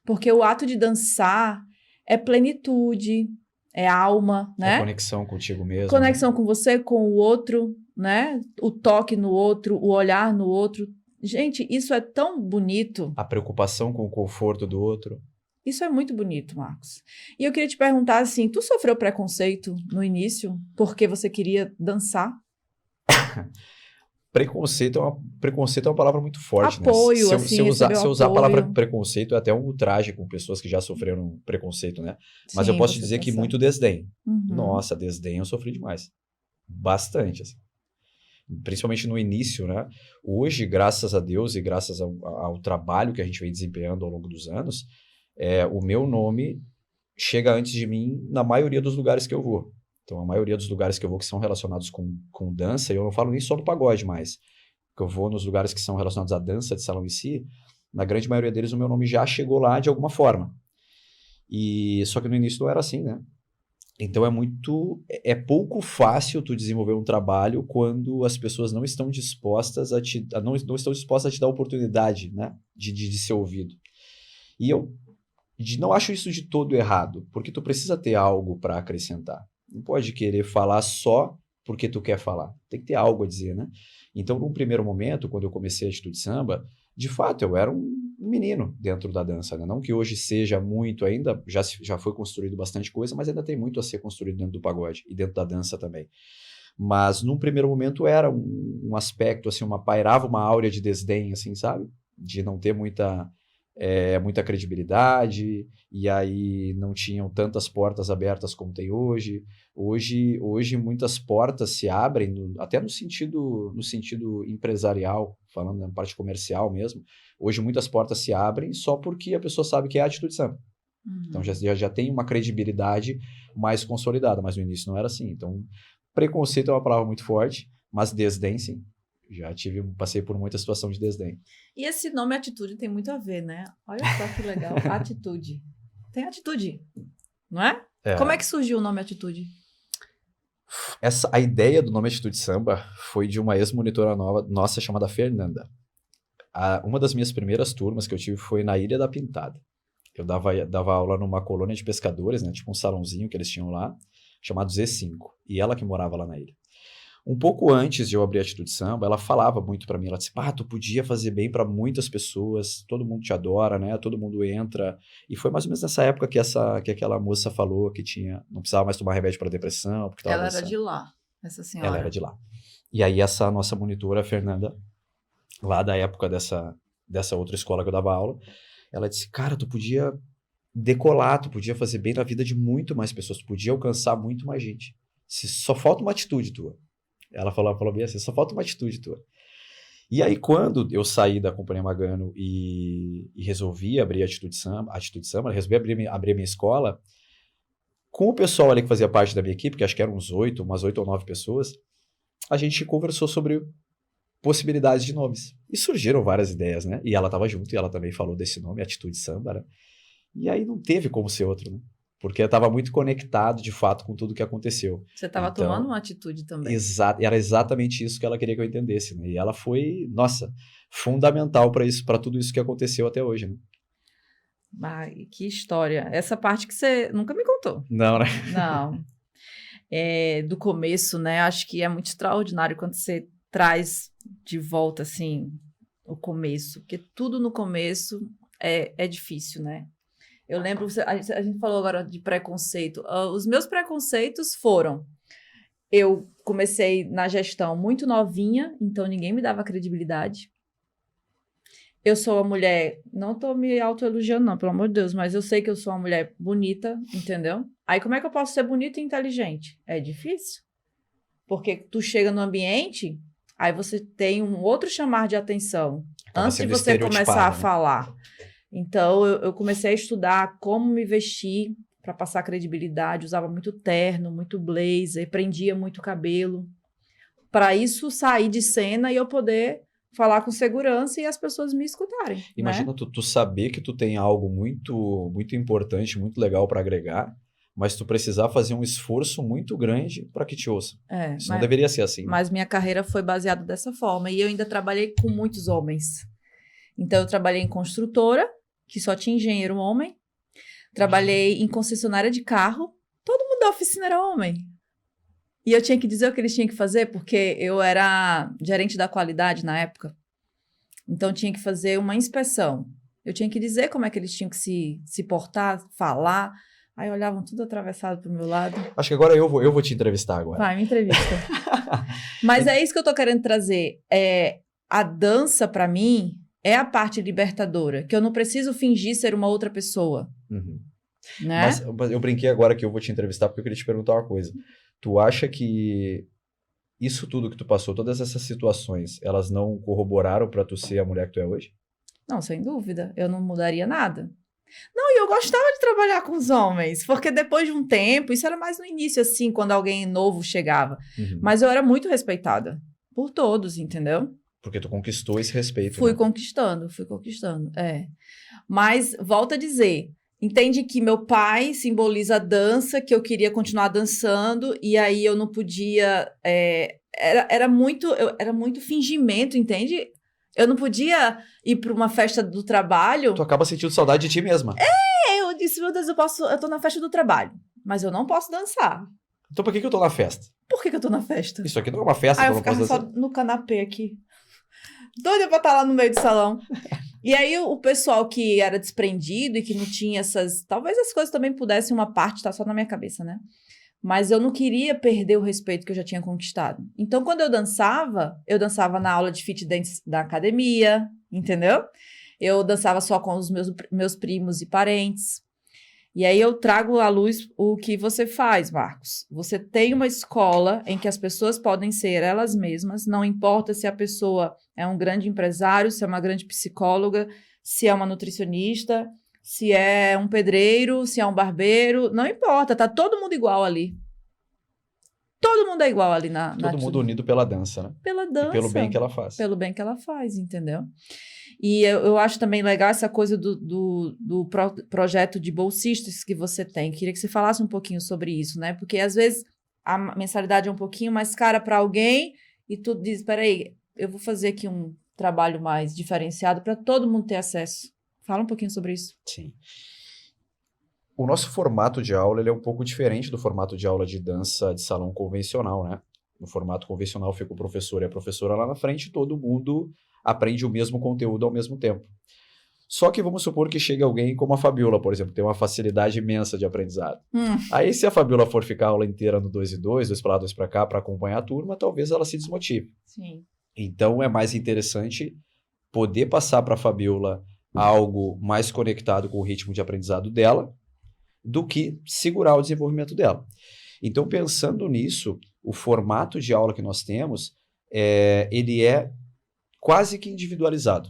porque o ato de dançar é plenitude, é alma, né? É conexão contigo mesmo. Conexão, né? Com você, com o outro, né? O toque no outro, o olhar no outro. Gente, isso é tão bonito. A preocupação com o conforto do outro. Isso é muito bonito, Marcos. E eu queria te perguntar assim, tu sofreu preconceito no início porque você queria dançar? Preconceito é uma palavra muito forte, né? Apoio, assim, recebeu Se eu usar a palavra apoio. preconceito, é até um ultraje com pessoas que já sofreram preconceito, né? Mas eu Sim, posso te você dizer tá que certo. muito desdém. Uhum. Nossa, desdém eu sofri demais. Bastante, assim. Principalmente no início, né? Hoje, graças a Deus e graças ao trabalho que a gente vem desempenhando ao longo dos anos, o meu nome chega antes de mim na maioria dos lugares que eu vou. Então, a maioria dos lugares que eu vou que são relacionados com dança, e eu não falo nem só do pagode mais, que eu vou nos lugares que são relacionados à dança de salão em si, na grande maioria deles o meu nome já chegou lá de alguma forma. E só que no início não era assim, né? Então é pouco fácil tu desenvolver um trabalho quando as pessoas não estão dispostas não estão dispostas a te dar a oportunidade, né, de ser ouvido. E eu não acho isso de todo errado, porque tu precisa ter algo para acrescentar. Não pode querer falar só porque tu quer falar. Tem que ter algo a dizer, né? Então, num primeiro momento, quando eu comecei a Atitude Samba, de fato, eu era um menino dentro da dança, né? Não que hoje seja muito ainda, já foi construído bastante coisa, mas ainda tem muito a ser construído dentro do pagode e dentro da dança também. Mas, num primeiro momento, era um aspecto, assim, pairava uma áurea de desdém, assim, sabe? De não ter muita credibilidade, e aí não tinham tantas portas abertas como tem hoje. Hoje muitas portas se abrem, até no sentido empresarial, falando na parte comercial mesmo. Hoje muitas portas se abrem só porque a pessoa sabe que é a Atitude Samba. Então Uhum. já tem uma credibilidade mais consolidada, mas no início não era assim. Então, preconceito é uma palavra muito forte, mas desdém, sim. Passei por muita situação de desdém. E esse nome atitude tem muito a ver, né? Olha só que legal. Atitude. Tem atitude, não é? Como é É, que surgiu o nome atitude? a ideia do nome Atitude Samba foi de uma ex-monitora nossa chamada Fernanda. Uma das minhas primeiras turmas que eu tive foi na Ilha da Pintada. Eu dava aula numa colônia de pescadores, né, tipo um salãozinho que eles tinham lá, chamado Z5. E ela que morava lá na ilha. Um pouco antes de eu abrir a Atitude Samba, ela falava muito pra mim, ela disse, tu podia fazer bem pra muitas pessoas, todo mundo te adora, né, todo mundo entra. E foi mais ou menos nessa época que aquela moça falou que não precisava mais tomar remédio pra depressão, porque estava Ela era dançando. de lá, essa Ela era senhora. de lá. E aí essa nossa monitora, a Fernanda, lá da época dessa outra escola que eu dava aula, ela disse, cara, tu podia decolar, tu podia fazer bem na vida de muito mais pessoas, tu podia alcançar muito mais gente. Só falta uma atitude tua. Ela falou bem assim, só falta uma atitude tua. E aí, quando eu saí da Companhia Magano e resolvi abrir a Atitude Samba, resolvi abrir a minha escola, com o pessoal ali que fazia parte da minha equipe, que acho que eram umas 8 ou 9 pessoas, a gente conversou sobre possibilidades de nomes. E surgiram várias ideias, né? E ela estava junto e ela também falou desse nome, Atitude Samba, né? E aí não teve como ser outro, né? Porque eu estava muito conectado, de fato, com tudo que aconteceu. Você estava tomando Então, uma atitude também. era exatamente isso que ela queria que eu entendesse, né? E ela foi, nossa, fundamental para isso, para tudo isso que aconteceu até hoje, né? Ai, que história. Essa parte que você nunca me contou. Não, né? Não. Do começo, né? Acho que é muito extraordinário quando você traz de volta, assim, o começo. Porque tudo no começo é difícil, né? Eu lembro, a gente falou agora de preconceito. Os meus preconceitos foram: eu comecei na gestão muito novinha, então ninguém me dava credibilidade. Eu sou uma mulher, não tô me autoelogiando não, pelo amor de Deus, mas eu sei que eu sou uma mulher bonita, entendeu? Aí como é que eu posso ser bonita e inteligente? É difícil. Porque tu chega no ambiente, aí você tem um outro chamar de atenção, Acaba antes de sendo você começar a estereotipada, né? falar. Então, eu comecei a estudar como me vestir para passar credibilidade, usava muito terno, muito blazer, prendia muito cabelo, para isso sair de cena e eu poder falar com segurança e as pessoas me escutarem, né? Imagina tu saber que tu tem algo muito, muito importante, muito legal para agregar, mas tu precisar fazer um esforço muito grande para que te ouçam. É, Isso não deveria ser assim, né? mas minha carreira foi baseada dessa forma e eu ainda trabalhei com muitos homens. Então, eu trabalhei em construtora, que só tinha engenheiro homem. Trabalhei em concessionária de carro. Todo mundo da oficina era homem. E eu tinha que dizer o que eles tinham que fazer, porque eu era gerente da qualidade na época. Então, tinha que fazer uma inspeção. Eu tinha que dizer como é que eles tinham que se portar, falar. Aí olhavam tudo atravessado pro meu lado. Acho que agora eu vou te entrevistar agora. Vai, me entrevista. Mas é isso que eu tô querendo trazer. A dança, pra mim, é a parte libertadora, que eu não preciso fingir ser uma outra pessoa. Uhum. Né? Mas eu brinquei agora que eu vou te entrevistar porque eu queria te perguntar uma coisa. Tu acha que isso tudo que tu passou, todas essas situações, elas não corroboraram pra tu ser a mulher que tu é hoje? Não, sem dúvida. Eu não mudaria nada. Não, e eu gostava de trabalhar com os homens, porque depois de um tempo, isso era mais no início, assim, quando alguém novo chegava. Uhum. Mas eu era muito respeitada por todos, entendeu? Porque tu conquistou esse respeito, Fui né? conquistando, Mas, volto a dizer, entende que meu pai simboliza a dança, que eu queria continuar dançando, e aí eu não podia... era muito fingimento, entende? Eu não podia ir para uma festa do trabalho. Tu acaba sentindo saudade de ti mesma. Eu disse, meu Deus, eu tô na festa do trabalho, mas eu não posso dançar. Então por que eu tô na festa? Por que eu tô na festa? Isso aqui não é uma festa, Aí eu eu não posso ficava dançar. só no canapé aqui. Doida pra estar lá no meio do salão. E aí o pessoal que era desprendido e que não tinha essas... Talvez as coisas também pudessem uma parte estar só na minha cabeça, né? Mas eu não queria perder o respeito que eu já tinha conquistado. Então, quando eu dançava na aula de fit dance da academia, entendeu? Eu dançava só com os meus primos e parentes. E aí eu trago à luz o que você faz, Marcos. Você tem uma escola em que as pessoas podem ser elas mesmas, não importa se a pessoa é um grande empresário, se é uma grande psicóloga, se é uma nutricionista, se é um pedreiro, se é um barbeiro, não importa, tá todo mundo igual ali. Todo mundo é igual ali na Todo mundo unido pela dança, né? Pela dança. E pelo bem que ela faz. Pelo bem que ela faz, entendeu? E eu acho também legal essa coisa do projeto de bolsistas que você tem. Queria que você falasse um pouquinho sobre isso, né? Porque às vezes a mensalidade é um pouquinho mais cara para alguém e tu diz, peraí, eu vou fazer aqui um trabalho mais diferenciado para todo mundo ter acesso. Fala um pouquinho sobre isso. Sim. O nosso formato de aula ele é um pouco diferente do formato de aula de dança de salão convencional, né? No formato convencional fica o professor e a professora lá na frente e todo mundo aprende o mesmo conteúdo ao mesmo tempo. Só que vamos supor que chegue alguém como a Fabiola, por exemplo, que tem uma facilidade imensa de aprendizado. Aí se a Fabiola for ficar a aula inteira no 2 e 2, 2 para lá, 2 para cá, para acompanhar a turma, talvez ela se desmotive. Sim. Então é mais interessante poder passar para a Fabiola algo mais conectado com o ritmo de aprendizado dela, do que segurar o desenvolvimento dela. Então, pensando nisso, o formato de aula que nós temos, ele é quase que individualizado.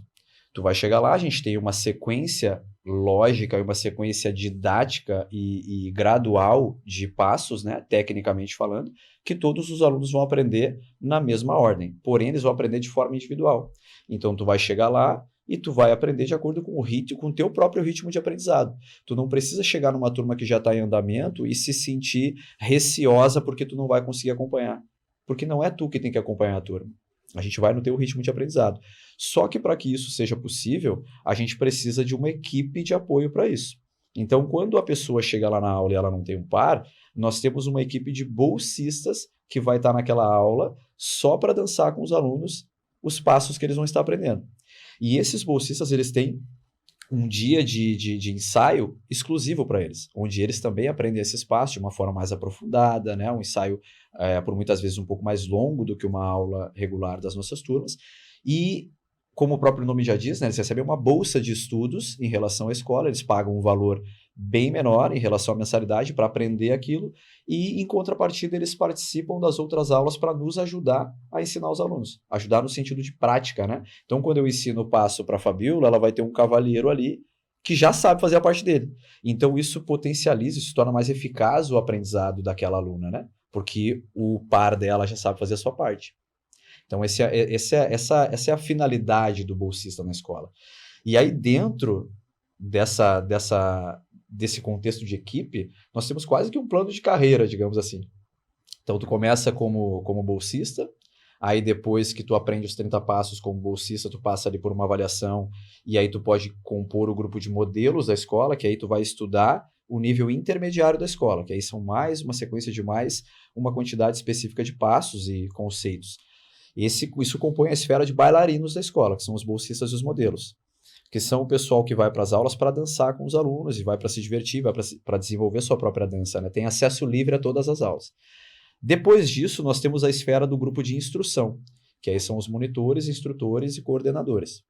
Tu vai chegar lá, a gente tem uma sequência lógica, uma sequência didática e gradual de passos, né, tecnicamente falando, que todos os alunos vão aprender na mesma ordem, porém eles vão aprender de forma individual. Então, tu vai chegar lá, e tu vai aprender de acordo com o ritmo, com o teu próprio ritmo de aprendizado. Tu não precisa chegar numa turma que já está em andamento e se sentir receosa porque tu não vai conseguir acompanhar. Porque não é tu que tem que acompanhar a turma. A gente vai no teu ritmo de aprendizado. Só que para que isso seja possível, a gente precisa de uma equipe de apoio para isso. Então, quando a pessoa chega lá na aula e ela não tem um par, nós temos uma equipe de bolsistas que vai estar naquela aula só para dançar com os alunos os passos que eles vão estar aprendendo. E esses bolsistas, eles têm um dia de ensaio exclusivo para eles, onde eles também aprendem esses passos de uma forma mais aprofundada, né? Um ensaio, por muitas vezes, um pouco mais longo do que uma aula regular das nossas turmas. E, como o próprio nome já diz, né, eles recebem uma bolsa de estudos em relação à escola, eles pagam um valor bem menor em relação à mensalidade para aprender aquilo e, em contrapartida, eles participam das outras aulas para nos ajudar a ensinar os alunos. Ajudar no sentido de prática, né? Então, quando eu ensino o passo para a Fabiola, ela vai ter um cavalheiro ali que já sabe fazer a parte dele. Então, isso potencializa, isso torna mais eficaz o aprendizado daquela aluna, né? Porque o par dela já sabe fazer a sua parte. Então, essa é a finalidade do bolsista na escola. E aí, dentro desse contexto de equipe, nós temos quase que um plano de carreira, digamos assim. Então, tu começa como bolsista, aí depois que tu aprende os 30 passos como bolsista, tu passa ali por uma avaliação, e aí tu pode compor o grupo de modelos da escola, que aí tu vai estudar o nível intermediário da escola, que aí são mais uma sequência de mais uma quantidade específica de passos e conceitos. Isso compõe a esfera de bailarinos da escola, que são os bolsistas e os modelos. que são o pessoal que vai para as aulas para dançar com os alunos e vai para se divertir, vai para desenvolver sua própria dança, né? Tem acesso livre a todas as aulas. Depois disso, nós temos a esfera do grupo de instrução, que aí são os monitores, instrutores e coordenadores.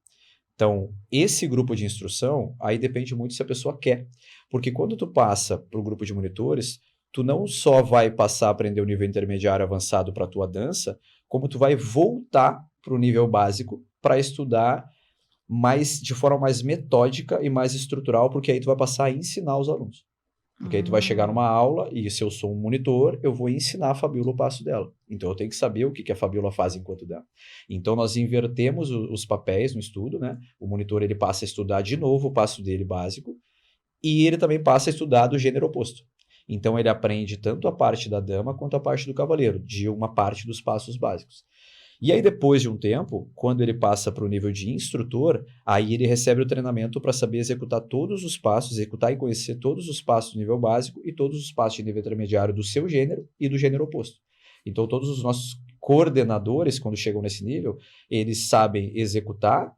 Então, esse grupo de instrução, aí depende muito se a pessoa quer. Porque quando tu passa para o grupo de monitores, tu não só vai passar a aprender o nível intermediário avançado para a tua dança, como tu vai voltar para o nível básico para estudar de forma mais metódica e mais estrutural, porque aí tu vai passar a ensinar os alunos. Porque aí tu vai chegar numa aula e se eu sou um monitor, eu vou ensinar a Fabíola o passo dela. Então eu tenho que saber o que a Fabíola faz enquanto dela. Então nós invertemos os papéis no estudo, né? O monitor ele passa a estudar de novo o passo dele básico e ele também passa a estudar do gênero oposto. Então ele aprende tanto a parte da dama quanto a parte do cavaleiro, de uma parte dos passos básicos. E aí, depois de um tempo, quando ele passa para o nível de instrutor, aí ele recebe o treinamento para saber executar todos os passos, executar e conhecer todos os passos do nível básico e todos os passos de nível intermediário do seu gênero e do gênero oposto. Então, todos os nossos coordenadores, quando chegam nesse nível, eles sabem executar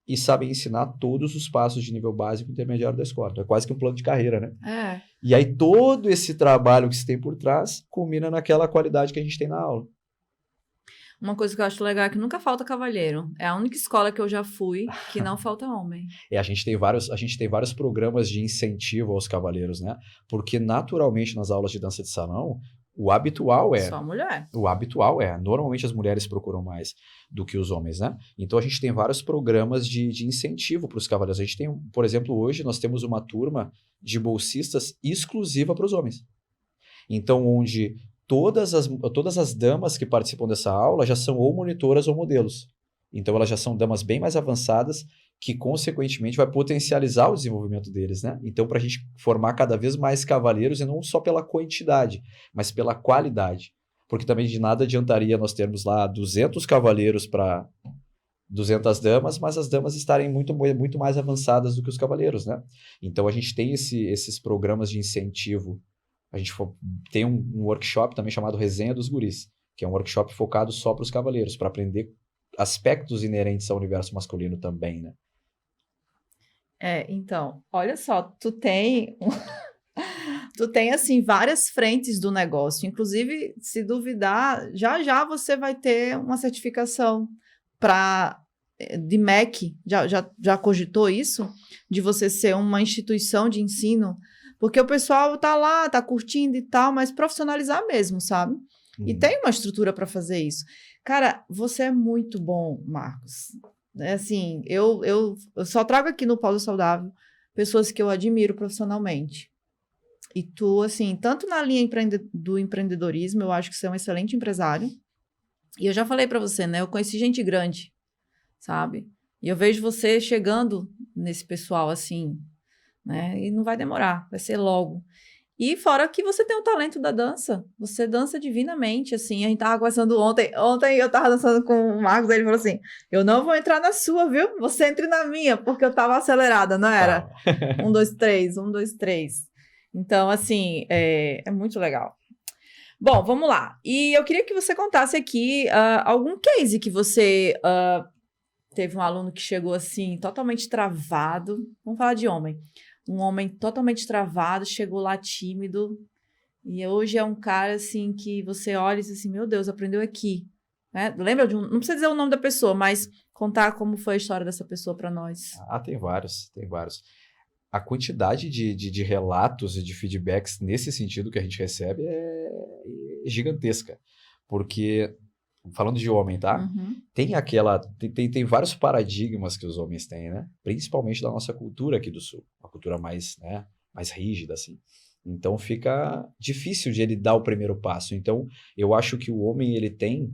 e sabem ensinar todos os passos de nível básico e intermediário da escola. Então, é quase que um plano de carreira, né? É. E aí, todo esse trabalho que se tem por trás culmina naquela qualidade que a gente tem na aula. Uma coisa que eu acho legal é que nunca falta cavalheiro. É a única escola que eu já fui que não falta homem. A gente tem vários programas de incentivo aos cavaleiros, né? Porque naturalmente nas aulas de dança de salão, o habitual é... Só mulher. O habitual é, normalmente as mulheres procuram mais do que os homens, né? Então a gente tem vários programas de incentivo para os cavaleiros. A gente tem, por exemplo, hoje nós temos uma turma de bolsistas exclusiva para os homens. Então, onde todas as damas que participam dessa aula já são ou monitoras ou modelos. Então, elas já são damas bem mais avançadas que, consequentemente, vai potencializar o desenvolvimento deles, né? Então, para a gente formar cada vez mais cavaleiros, e não só pela quantidade, mas pela qualidade. Porque também de nada adiantaria nós termos lá 200 cavaleiros para 200 damas, mas as damas estarem muito mais avançadas do que os cavaleiros, né? Então, a gente tem esses programas de incentivo. A gente tem um workshop também chamado Resenha dos Guris, que é um workshop focado só para os cavaleiros, para aprender aspectos inerentes ao universo masculino também, né? Então, olha só, tu tem assim várias frentes do negócio. Inclusive, se duvidar, já você vai ter uma certificação de MEC. Já cogitou isso? De você ser uma instituição de ensino? Porque o pessoal tá lá, tá curtindo e tal, mas profissionalizar mesmo, sabe? E tem uma estrutura para fazer isso. Cara, você é muito bom, Marcos. Assim, eu só trago aqui no Pausa Saudável pessoas que eu admiro profissionalmente. E tu, assim, tanto na linha do empreendedorismo, eu acho que você é um excelente empresário. E eu já falei para você, né? Eu conheci gente grande, sabe? E eu vejo você chegando nesse pessoal, assim, né? E não vai demorar, vai ser logo. E fora que você tem o talento da dança, você dança divinamente, assim. A gente tava conversando ontem eu tava dançando com o Marcos, ele falou assim, eu não vou entrar na sua, viu? Você entre na minha, porque eu tava acelerada, não era? 1, 2, 3, 1, 2, 3. Então, assim, é muito legal. Bom, vamos lá. E eu queria que você contasse aqui algum case que você teve um aluno que chegou, assim, totalmente travado. Vamos falar de homem. Um homem totalmente travado, chegou lá tímido, e hoje é um cara, assim, que você olha e diz assim, meu Deus, aprendeu aqui. Né? Lembra de não precisa dizer o nome da pessoa, mas contar como foi a história dessa pessoa para nós. Tem vários. A quantidade de relatos e de feedbacks nesse sentido que a gente recebe é gigantesca. Porque, falando de homem, tá? Uhum. Tem vários paradigmas que os homens têm, né? Principalmente da nossa cultura aqui do Sul. Uma cultura mais, né, mais rígida, assim. Então, fica difícil de ele dar o primeiro passo. Então, eu acho que o homem, ele tem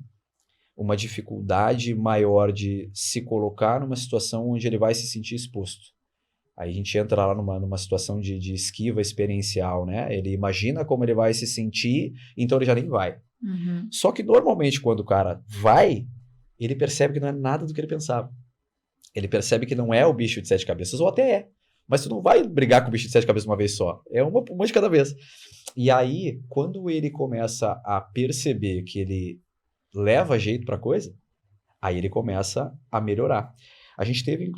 uma dificuldade maior de se colocar numa situação onde ele vai se sentir exposto. Aí a gente entra lá numa situação de esquiva experiencial, né? Ele imagina como ele vai se sentir, então ele já nem vai. Uhum. Só que normalmente quando o cara vai, ele percebe que não é nada do que ele pensava. Ele percebe que não é o bicho de 7 cabeças, ou até é. Mas tu não vai brigar com o bicho de 7 cabeças uma vez só. É uma de cada vez. E aí, quando ele começa a perceber que ele leva jeito pra coisa, aí ele começa a melhorar. A gente teve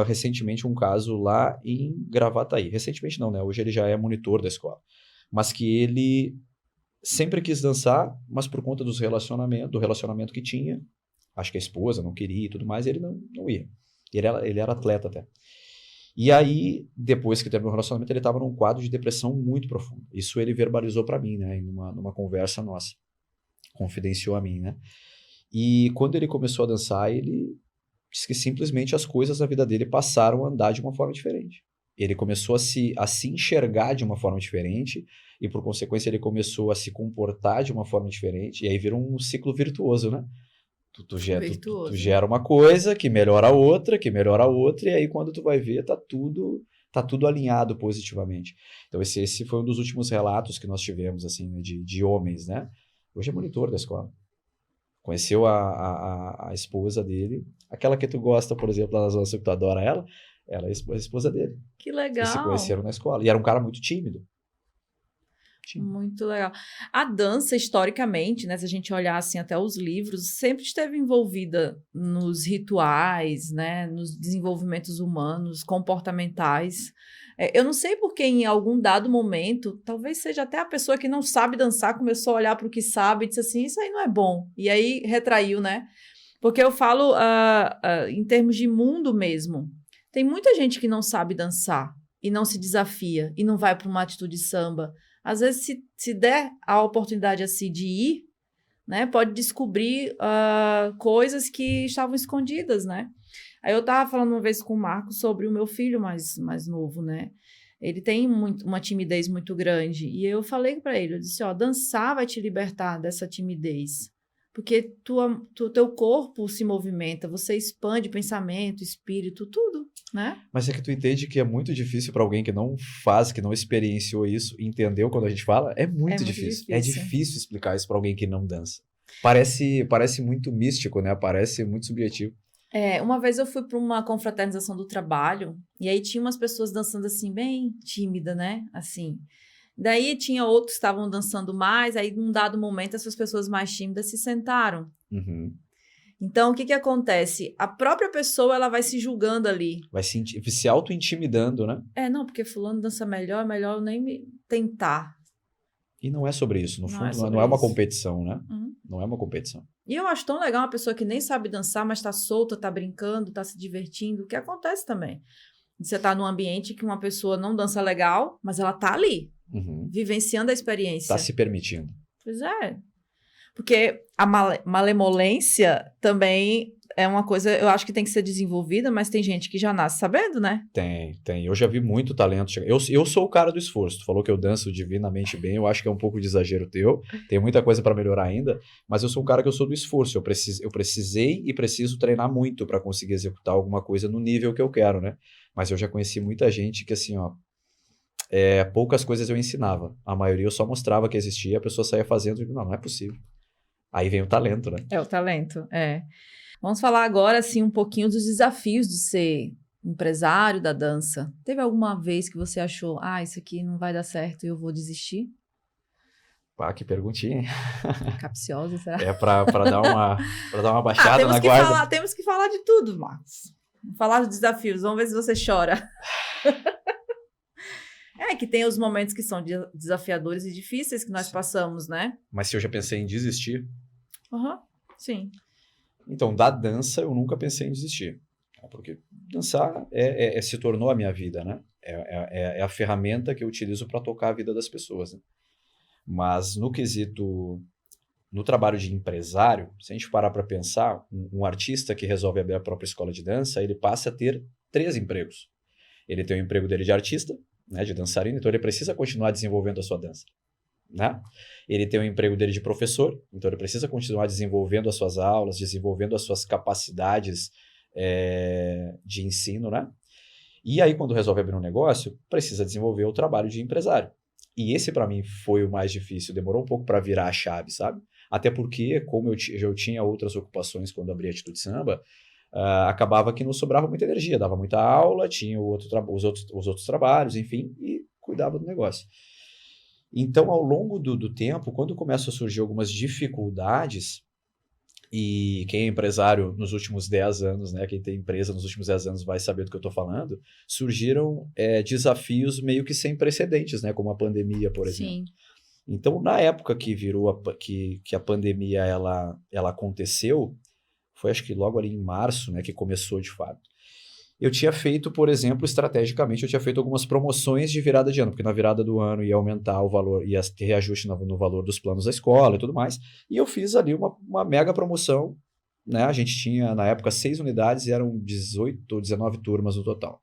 recentemente um caso lá em Gravataí. Recentemente não, né? Hoje ele já é monitor da escola. Mas que ele sempre quis dançar, mas por conta do relacionamento que tinha, acho que a esposa não queria e tudo mais, ele não ia. Ele era atleta até. E aí, depois que terminou o relacionamento, ele estava num quadro de depressão muito profundo. Isso ele verbalizou para mim, né? Numa conversa nossa. Confidenciou a mim, né? E quando ele começou a dançar, ele disse que simplesmente as coisas na vida dele passaram a andar de uma forma diferente. Ele começou a se enxergar de uma forma diferente e, por consequência, ele começou a se comportar de uma forma diferente. E aí vira um ciclo virtuoso, né? Tu gera uma coisa que melhora a outra, e aí quando tu vai ver, tá tudo alinhado positivamente. Então esse foi um dos últimos relatos que nós tivemos, assim, né, de homens, né? Hoje é monitor da escola. Conheceu a esposa dele, aquela que tu gosta, por exemplo, das nossas que tu adora ela é a esposa dele. Que legal. Eles se conheceram na escola. E era um cara muito tímido. Muito legal. A dança, historicamente, né, se a gente olhar assim até os livros, sempre esteve envolvida nos rituais, né, nos desenvolvimentos humanos, comportamentais. Eu não sei porque em algum dado momento, talvez seja até a pessoa que não sabe dançar, começou a olhar para o que sabe e disse assim, isso aí não é bom. E aí retraiu, né? Porque eu falo em termos de mundo mesmo. Tem muita gente que não sabe dançar e não se desafia e não vai para uma atitude samba. Às vezes, se der a oportunidade assim de ir, né, pode descobrir coisas que estavam escondidas, né? Aí eu estava falando uma vez com o Marcos sobre o meu filho mais novo, né? Ele tem uma timidez muito grande. E eu falei para ele, eu disse, ó, dançar vai te libertar dessa timidez. Porque teu corpo se movimenta, você expande pensamento, espírito, tudo, né? Mas é que tu entende que é muito difícil para alguém que não faz, que não experienciou isso, entendeu quando a gente fala? É muito difícil. É difícil explicar isso para alguém que não dança. Parece muito místico, né? Parece muito subjetivo. Uma vez eu fui para uma confraternização do trabalho e aí tinha umas pessoas dançando assim, bem tímida, né? Assim. Daí tinha outros que estavam dançando mais, aí num dado momento essas pessoas mais tímidas se sentaram. Uhum. Então, o que acontece? A própria pessoa, ela vai se julgando ali. Vai se auto-intimidando, né? Não, porque fulano dança melhor, é melhor eu nem me tentar. E não é sobre isso, no fundo, não é uma competição, né? Uhum. Não é uma competição. E eu acho tão legal uma pessoa que nem sabe dançar, mas tá solta, tá brincando, tá se divertindo, o que acontece também. Você tá num ambiente que uma pessoa não dança legal, mas ela tá ali. Uhum. Vivenciando a experiência. Está se permitindo. Pois é. Porque a malemolência também é uma coisa, eu acho que tem que ser desenvolvida, mas tem gente que já nasce sabendo, né? Tem. Eu já vi muito talento chegar. Eu sou o cara do esforço. Tu falou que eu danço divinamente bem, eu acho que é um pouco de exagero teu. Tem muita coisa para melhorar ainda, mas eu sou um cara que eu sou do esforço. Eu precisei e preciso treinar muito para conseguir executar alguma coisa no nível que eu quero, né? Mas eu já conheci muita gente que, assim, ó, poucas coisas eu ensinava. A maioria eu só mostrava que existia, a pessoa saía fazendo e não é possível. Aí vem o talento, né? É o talento, Vamos falar agora, assim, um pouquinho dos desafios de ser empresário da dança. Teve alguma vez que você achou, isso aqui não vai dar certo e eu vou desistir? Que perguntinha, hein? Capciosa, será? Pra dar uma baixada na guarda. Temos que falar de tudo, Marcos. Falar dos desafios, vamos ver se você chora. Que tem os momentos que são desafiadores e difíceis que nós passamos, né? Mas se eu já pensei em desistir? Sim. Então, da dança eu nunca pensei em desistir. Porque dançar se tornou a minha vida, né? É a ferramenta que eu utilizo para tocar a vida das pessoas, né? Mas no trabalho de empresário, se a gente parar para pensar, um artista que resolve abrir a própria escola de dança, ele passa a ter 3 empregos. Ele tem o emprego dele de artista, né, de dançarino, então ele precisa continuar desenvolvendo a sua dança, né? Ele tem o emprego dele de professor, então ele precisa continuar desenvolvendo as suas aulas, desenvolvendo as suas capacidades de ensino, né? E aí, quando resolve abrir um negócio, precisa desenvolver o trabalho de empresário. E esse, para mim, foi o mais difícil. Demorou um pouco para virar a chave, sabe? Até porque, como eu tinha outras ocupações quando abri a Atitude Samba, acabava que não sobrava muita energia. Dava muita aula, tinha os outros trabalhos, enfim, e cuidava do negócio. Então, ao longo do tempo, quando começam a surgir algumas dificuldades, e quem é empresário nos últimos 10 anos, né, quem tem empresa nos últimos 10 anos vai saber do que eu estou falando, surgiram desafios meio que sem precedentes, né, como a pandemia, por exemplo. Sim. Então, na época que que a pandemia ela aconteceu, foi acho que logo ali em março, né, que começou de fato. Eu tinha feito, por exemplo, estrategicamente, eu tinha feito algumas promoções de virada de ano, porque na virada do ano ia aumentar o valor, ia ter reajuste no valor dos planos da escola e tudo mais, e eu fiz ali uma mega promoção, né? A gente tinha, na época, 6 unidades e eram 18 ou 19 turmas no total.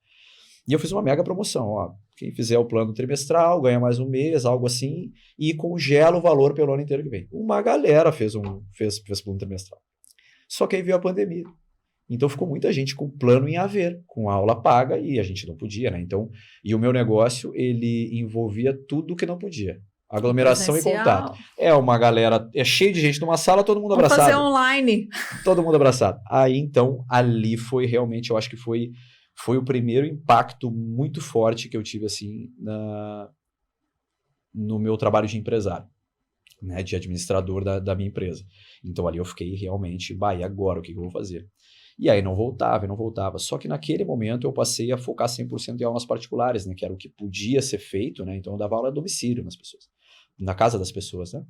E eu fiz uma mega promoção, ó, quem fizer o plano trimestral ganha mais um mês, algo assim, e congela o valor pelo ano inteiro que vem. Uma galera fez plano trimestral. Só que aí veio a pandemia. Então ficou muita gente com plano em haver, com aula paga, e a gente não podia, né? Então, e o meu negócio, ele envolvia tudo que não podia. Aglomeração e contato. Presencial. É uma galera, é cheio de gente numa sala, todo mundo Vamos fazer abraçado. online. Todo mundo abraçado. Aí, então, ali foi realmente, eu acho que foi o primeiro impacto muito forte que eu tive, assim, no meu trabalho de empresário, né? De administrador da minha empresa. Então, ali eu fiquei realmente, e agora o que eu vou fazer? E aí não voltava, não voltava. Só que naquele momento eu passei a focar 100% em aulas particulares, né? Que era o que podia ser feito, né? Então eu dava aula a domicílio nas pessoas, na casa das pessoas, né?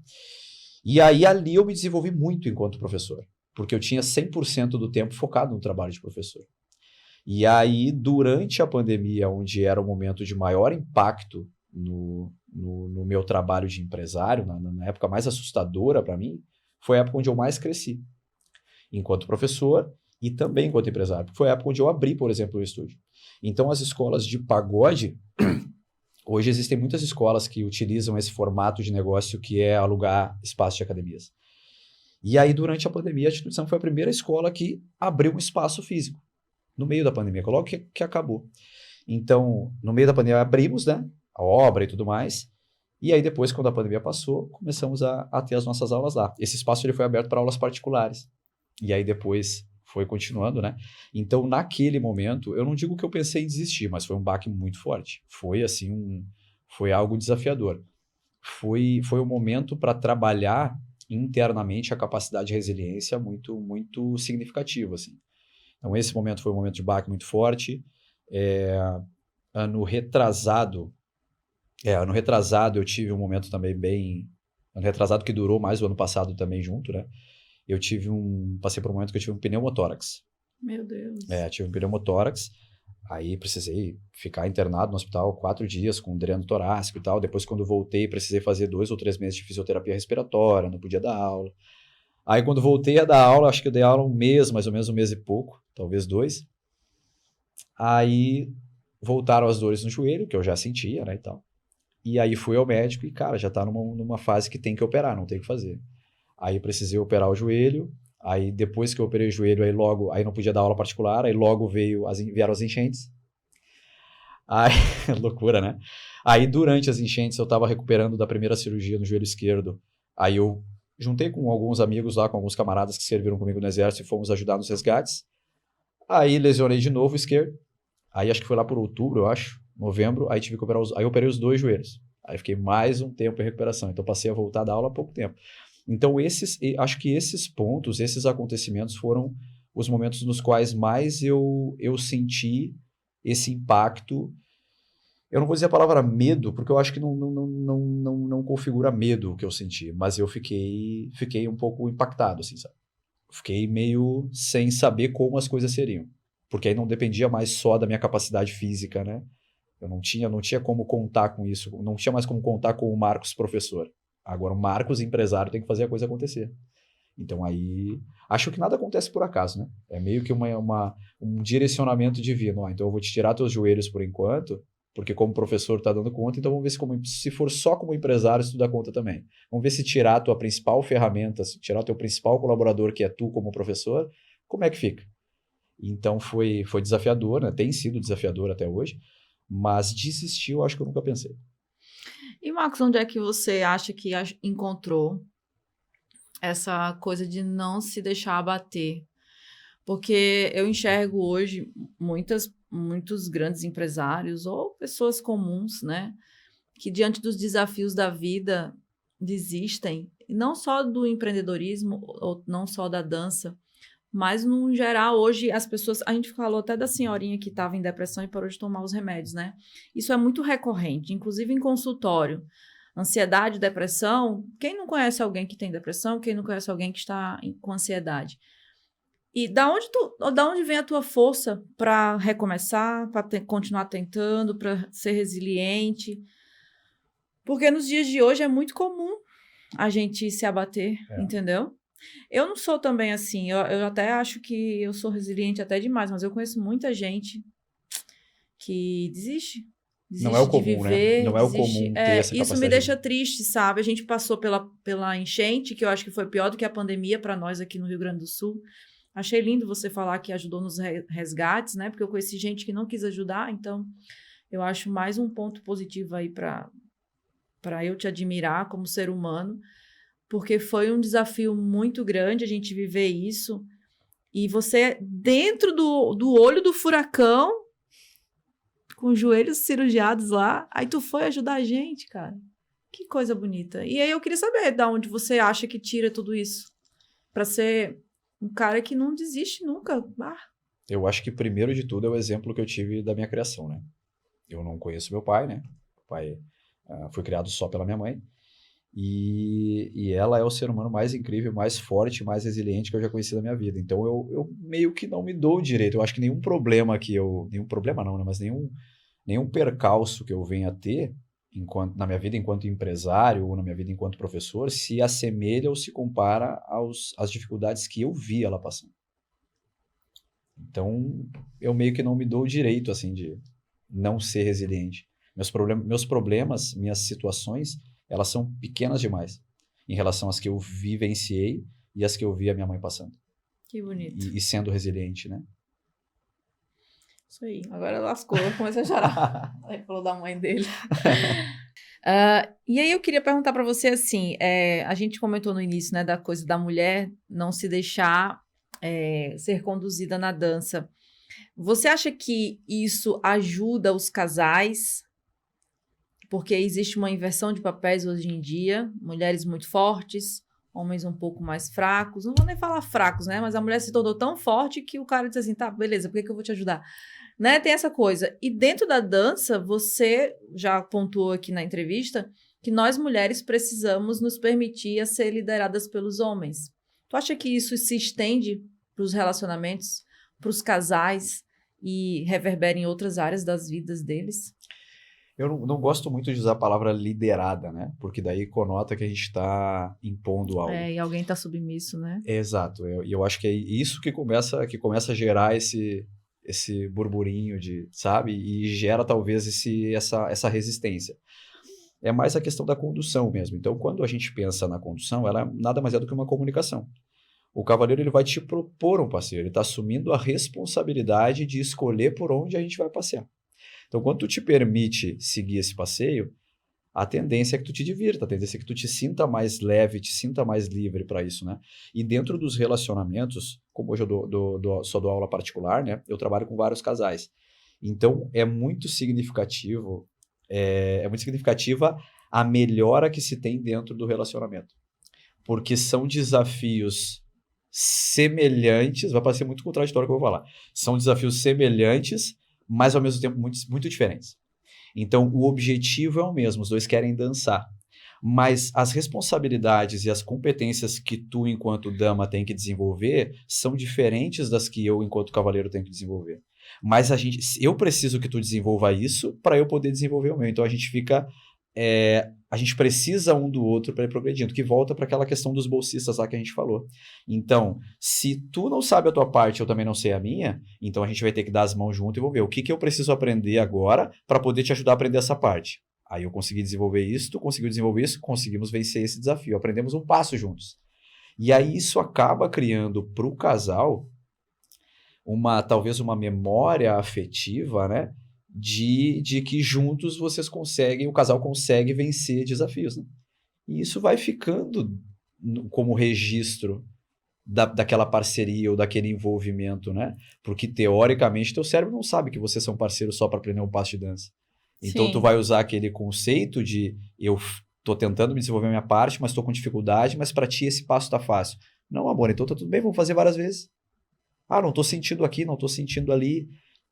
E aí ali eu me desenvolvi muito enquanto professor, porque eu tinha 100% do tempo focado no trabalho de professor. E aí, durante a pandemia, onde era o momento de maior impacto no meu trabalho de empresário, na época mais assustadora para mim, foi a época onde eu mais cresci, enquanto professor e também enquanto empresário. Foi a época onde eu abri, por exemplo, o estúdio. Então, as escolas de pagode, hoje existem muitas escolas que utilizam esse formato de negócio que é alugar espaço de academias. E aí, durante a pandemia, a instituição foi a primeira escola que abriu um espaço físico, no meio da pandemia, logo que acabou. Então, no meio da pandemia, abrimos, né, a obra e tudo mais, e aí depois, quando a pandemia passou, começamos a ter as nossas aulas lá. Esse espaço ele foi aberto para aulas particulares. E aí depois foi continuando, né? Então, naquele momento, eu não digo que eu pensei em desistir, mas foi um baque muito forte. Foi assim, foi algo desafiador. Foi um momento para trabalhar internamente a capacidade de resiliência muito, muito significativo, assim. Então, esse momento foi um momento de baque muito forte. Ano retrasado eu tive um momento também bem... Ano retrasado que durou mais o ano passado também junto, né? Passei por um momento que eu tive um pneumotórax. Meu Deus. Tive um pneumotórax, aí precisei ficar internado no hospital 4 dias com dreno torácico e tal. Depois, quando voltei, precisei fazer 2 ou 3 meses de fisioterapia respiratória, não podia dar aula. Aí, quando voltei a dar aula, acho que eu dei aula um mês, mais ou menos um mês e pouco, talvez 2. Aí, voltaram as dores no joelho, que eu já sentia, né, e tal. E aí, fui ao médico e, cara, já tá numa fase que tem que operar, não tem o que fazer. Aí precisei operar o joelho, aí depois que eu operei o joelho, aí não podia dar aula particular, aí logo vieram as enchentes. Aí, loucura, né? Aí durante as enchentes eu estava recuperando da primeira cirurgia no joelho esquerdo, aí eu juntei com alguns amigos lá, com alguns camaradas que serviram comigo no exército e fomos ajudar nos resgates. Aí lesionei de novo o esquerdo, aí acho que foi lá por outubro, eu acho, novembro, aí tive que operar aí eu operei os 2 joelhos. Aí fiquei mais um tempo em recuperação, então passei a voltar a dar aula há pouco tempo. Então, acho que esses pontos, esses acontecimentos foram os momentos nos quais mais eu senti esse impacto. Eu não vou dizer a palavra medo, porque eu acho que não configura medo o que eu senti, mas eu fiquei um pouco impactado, assim, sabe? Fiquei meio sem saber como as coisas seriam, porque aí não dependia mais só da minha capacidade física, né? Eu não tinha como contar com isso, não tinha mais como contar com o Marcos professor. Agora, o Marcos, empresário, tem que fazer a coisa acontecer. Então, aí... Acho que nada acontece por acaso, né? É meio que um direcionamento divino. Então, eu vou te tirar teus joelhos por enquanto, porque como professor tá dando conta, então vamos ver se for só como empresário, se tu dá conta também. Vamos ver se tirar a tua principal ferramenta, se tirar o teu principal colaborador, que é tu como professor, como é que fica? Então, foi desafiador, né? Tem sido desafiador até hoje, mas desistir eu acho que eu nunca pensei. E, Marcos, onde é que você acha que encontrou essa coisa de não se deixar abater? Porque eu enxergo hoje muitos grandes empresários ou pessoas comuns, né, que diante dos desafios da vida desistem não só do empreendedorismo, ou não só da dança, mas no geral, hoje as pessoas, a gente falou até da senhorinha que estava em depressão e parou de tomar os remédios, né? Isso é muito recorrente, inclusive em consultório. Ansiedade, depressão, quem não conhece alguém que tem depressão, quem não conhece alguém que está com ansiedade? E da onde vem a tua força para recomeçar, para continuar tentando, para ser resiliente? Porque nos dias de hoje é muito comum a gente se abater, entendeu? Eu não sou também assim, eu até acho que eu sou resiliente até demais, mas eu conheço muita gente que desiste Não é o de comum, viver, né? Não é o comum ter essa isso me capacidade. deixa triste, sabe? A gente passou pela enchente, que eu acho que foi pior do que a pandemia para nós aqui no Rio Grande do Sul. Achei lindo você falar que ajudou nos resgates, né? Porque eu conheci gente que não quis ajudar, então eu acho mais um ponto positivo aí para eu te admirar como ser humano, porque foi um desafio muito grande a gente viver isso. E você, dentro do olho do furacão, com os joelhos cirurgiados lá, aí tu foi ajudar a gente, cara. Que coisa bonita. E aí eu queria saber de onde você acha que tira tudo isso para ser um cara que não desiste nunca. Eu acho que primeiro de tudo é o exemplo que eu tive da minha criação, né? Eu não conheço meu pai, né? O pai foi criado só pela minha mãe. E ela é o ser humano mais incrível, mais forte, mais resiliente que eu já conheci na minha vida. Então eu meio que não me dou o direito. Eu acho que nenhum problema nenhum problema não, né? Mas nenhum percalço que eu venha a ter na minha vida enquanto empresário ou na minha vida enquanto professor se assemelha ou se compara às dificuldades que eu vi ela passando. Então eu meio que não me dou o direito assim de não ser resiliente. Meus problemas, minhas situações, elas são pequenas demais em relação às que eu vivenciei e às que eu vi a minha mãe passando. Que bonito. E sendo resiliente, né? Isso aí. Agora lascou, eu comecei a chorar. Aí falou da mãe dele. E aí eu queria perguntar para você assim, a gente comentou no início, né, da coisa da mulher não se deixar ser conduzida na dança. Você acha que isso ajuda os casais? Porque existe uma inversão de papéis hoje em dia, mulheres muito fortes, homens um pouco mais fracos. Não vou nem falar fracos, né? Mas a mulher se tornou tão forte que o cara diz assim, tá, beleza, por que eu vou te ajudar? Né? Tem essa coisa. E dentro da dança, você já pontuou aqui na entrevista que nós mulheres precisamos nos permitir a ser lideradas pelos homens. Tu acha que isso se estende para os relacionamentos, para os casais e reverbera em outras áreas das vidas deles? Eu não gosto muito de usar a palavra liderada, né? Porque daí conota que a gente está impondo algo. E alguém está submisso, né? Exato. E eu acho que é isso que começa a gerar esse burburinho sabe? E gera talvez essa resistência. É mais a questão da condução mesmo. Então, quando a gente pensa na condução, ela nada mais é do que uma comunicação. O cavaleiro ele vai te propor um passeio, ele está assumindo a responsabilidade de escolher por onde a gente vai passear. Então, quando tu te permite seguir esse passeio, a tendência é que tu te divirta, a tendência é que tu te sinta mais leve, te sinta mais livre para isso, né? E dentro dos relacionamentos, como hoje eu só dou aula particular, né? Eu trabalho com vários casais. Então, é muito significativa a melhora que se tem dentro do relacionamento. Porque são desafios semelhantes, vai parecer muito contraditório o que eu vou falar. São desafios semelhantes, mas ao mesmo tempo muito, muito diferentes. Então, o objetivo é o mesmo, os dois querem dançar. Mas as responsabilidades e as competências que tu, enquanto dama, tem que desenvolver são diferentes das que eu, enquanto cavaleiro, tenho que desenvolver. Mas eu preciso que tu desenvolva isso para eu poder desenvolver o meu. Então, a gente precisa um do outro para ir progredindo, que volta para aquela questão dos bolsistas lá que a gente falou. Então, se tu não sabe a tua parte, eu também não sei a minha, então a gente vai ter que dar as mãos junto e vamos ver o que eu preciso aprender agora para poder te ajudar a aprender essa parte. Aí eu consegui desenvolver isso, tu conseguiu desenvolver isso, conseguimos vencer esse desafio, aprendemos um passo juntos. E aí isso acaba criando para o casal talvez uma memória afetiva, né? De que juntos o casal consegue vencer desafios, né? E isso vai ficando como registro daquela parceria ou daquele envolvimento, né? Porque teoricamente teu cérebro não sabe que vocês são parceiros só para aprender um passo de dança. Então tu vai usar aquele conceito de tô tentando me desenvolver a minha parte, mas tô com dificuldade, mas pra ti esse passo tá fácil. Não, amor, então tá tudo bem, vamos fazer várias vezes. Ah, não tô sentindo aqui, não tô sentindo ali.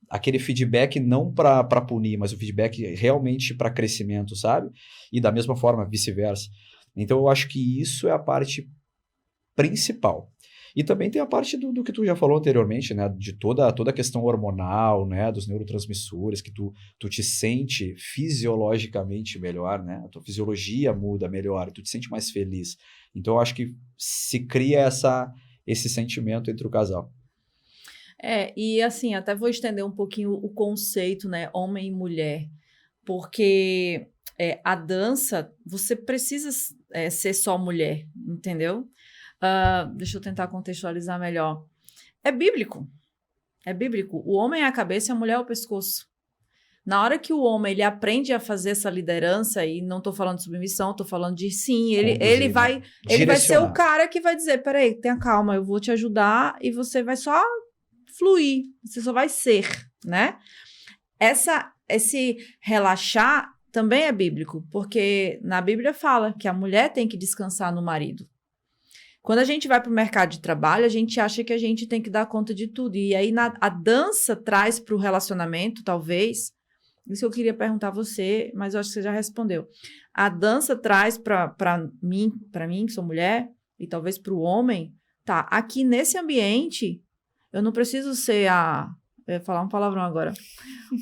Aquele feedback não pra punir, mas o feedback realmente pra crescimento, sabe? E da mesma forma, vice-versa. Então eu acho que isso é a parte principal. E também tem a parte do que tu já falou anteriormente, né? De toda a questão hormonal, né? Dos neurotransmissores, que tu te sente fisiologicamente melhor, né? A tua fisiologia muda melhor, tu te sente mais feliz. Então eu acho que se cria esse sentimento entre o casal. E assim, até vou estender um pouquinho o conceito, né? Homem e mulher. Porque a dança, você precisa ser só mulher, entendeu? Deixa eu tentar contextualizar melhor. É bíblico. É bíblico. O homem é a cabeça e a mulher é o pescoço. Na hora que o homem ele aprende a fazer essa liderança, e não estou falando de submissão, estou falando de sim, ele vai ser o cara que vai dizer, peraí, tenha calma, eu vou te ajudar e você vai só fluir, você só vai ser, né? Esse relaxar também é bíblico, porque na Bíblia fala que a mulher tem que descansar no marido. Quando a gente vai para o mercado de trabalho, a gente acha que a gente tem que dar conta de tudo. E aí a dança traz para o relacionamento, talvez. Isso eu queria perguntar a você, mas eu acho que você já respondeu. A dança traz para mim, que sou mulher, e talvez para o homem, tá, aqui nesse ambiente, eu não preciso ser eu ia falar um palavrão agora,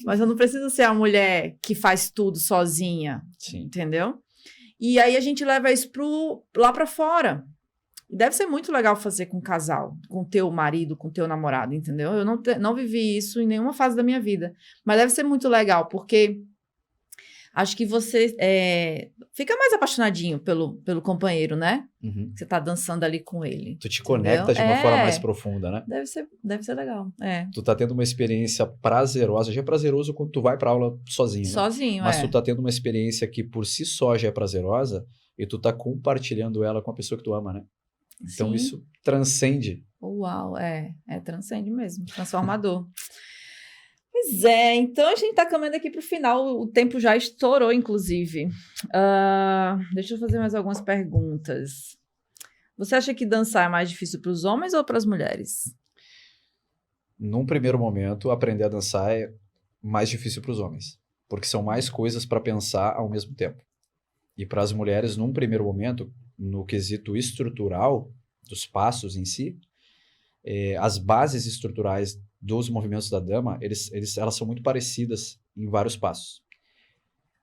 mas eu não preciso ser a mulher que faz tudo sozinha, Sim. Entendeu? E aí a gente leva isso lá para fora. Deve ser muito legal fazer com casal, com teu marido, com teu namorado, entendeu? Eu não vivi isso em nenhuma fase da minha vida, mas deve ser muito legal, porque acho que você fica mais apaixonadinho pelo companheiro, né? Uhum. Você tá dançando ali com ele. Tu te conecta de uma forma mais profunda, né? Deve ser legal, Tu tá tendo uma experiência prazerosa, já é prazeroso quando tu vai pra aula sozinho, né? Sozinho, Mas tu tá tendo uma experiência que por si só já é prazerosa e tu tá compartilhando ela com a pessoa que tu ama, né? Então, isso transcende. Uau, transcende mesmo, transformador. Pois é, então a gente tá caminhando aqui pro final, o tempo já estourou, inclusive. Deixa eu fazer mais algumas perguntas. Você acha que dançar é mais difícil para os homens ou para as mulheres? Num primeiro momento, aprender a dançar é mais difícil para os homens, porque são mais coisas para pensar ao mesmo tempo. E para as mulheres, num primeiro momento, no quesito estrutural dos passos em si, as bases estruturais dos movimentos da dama, elas são muito parecidas em vários passos.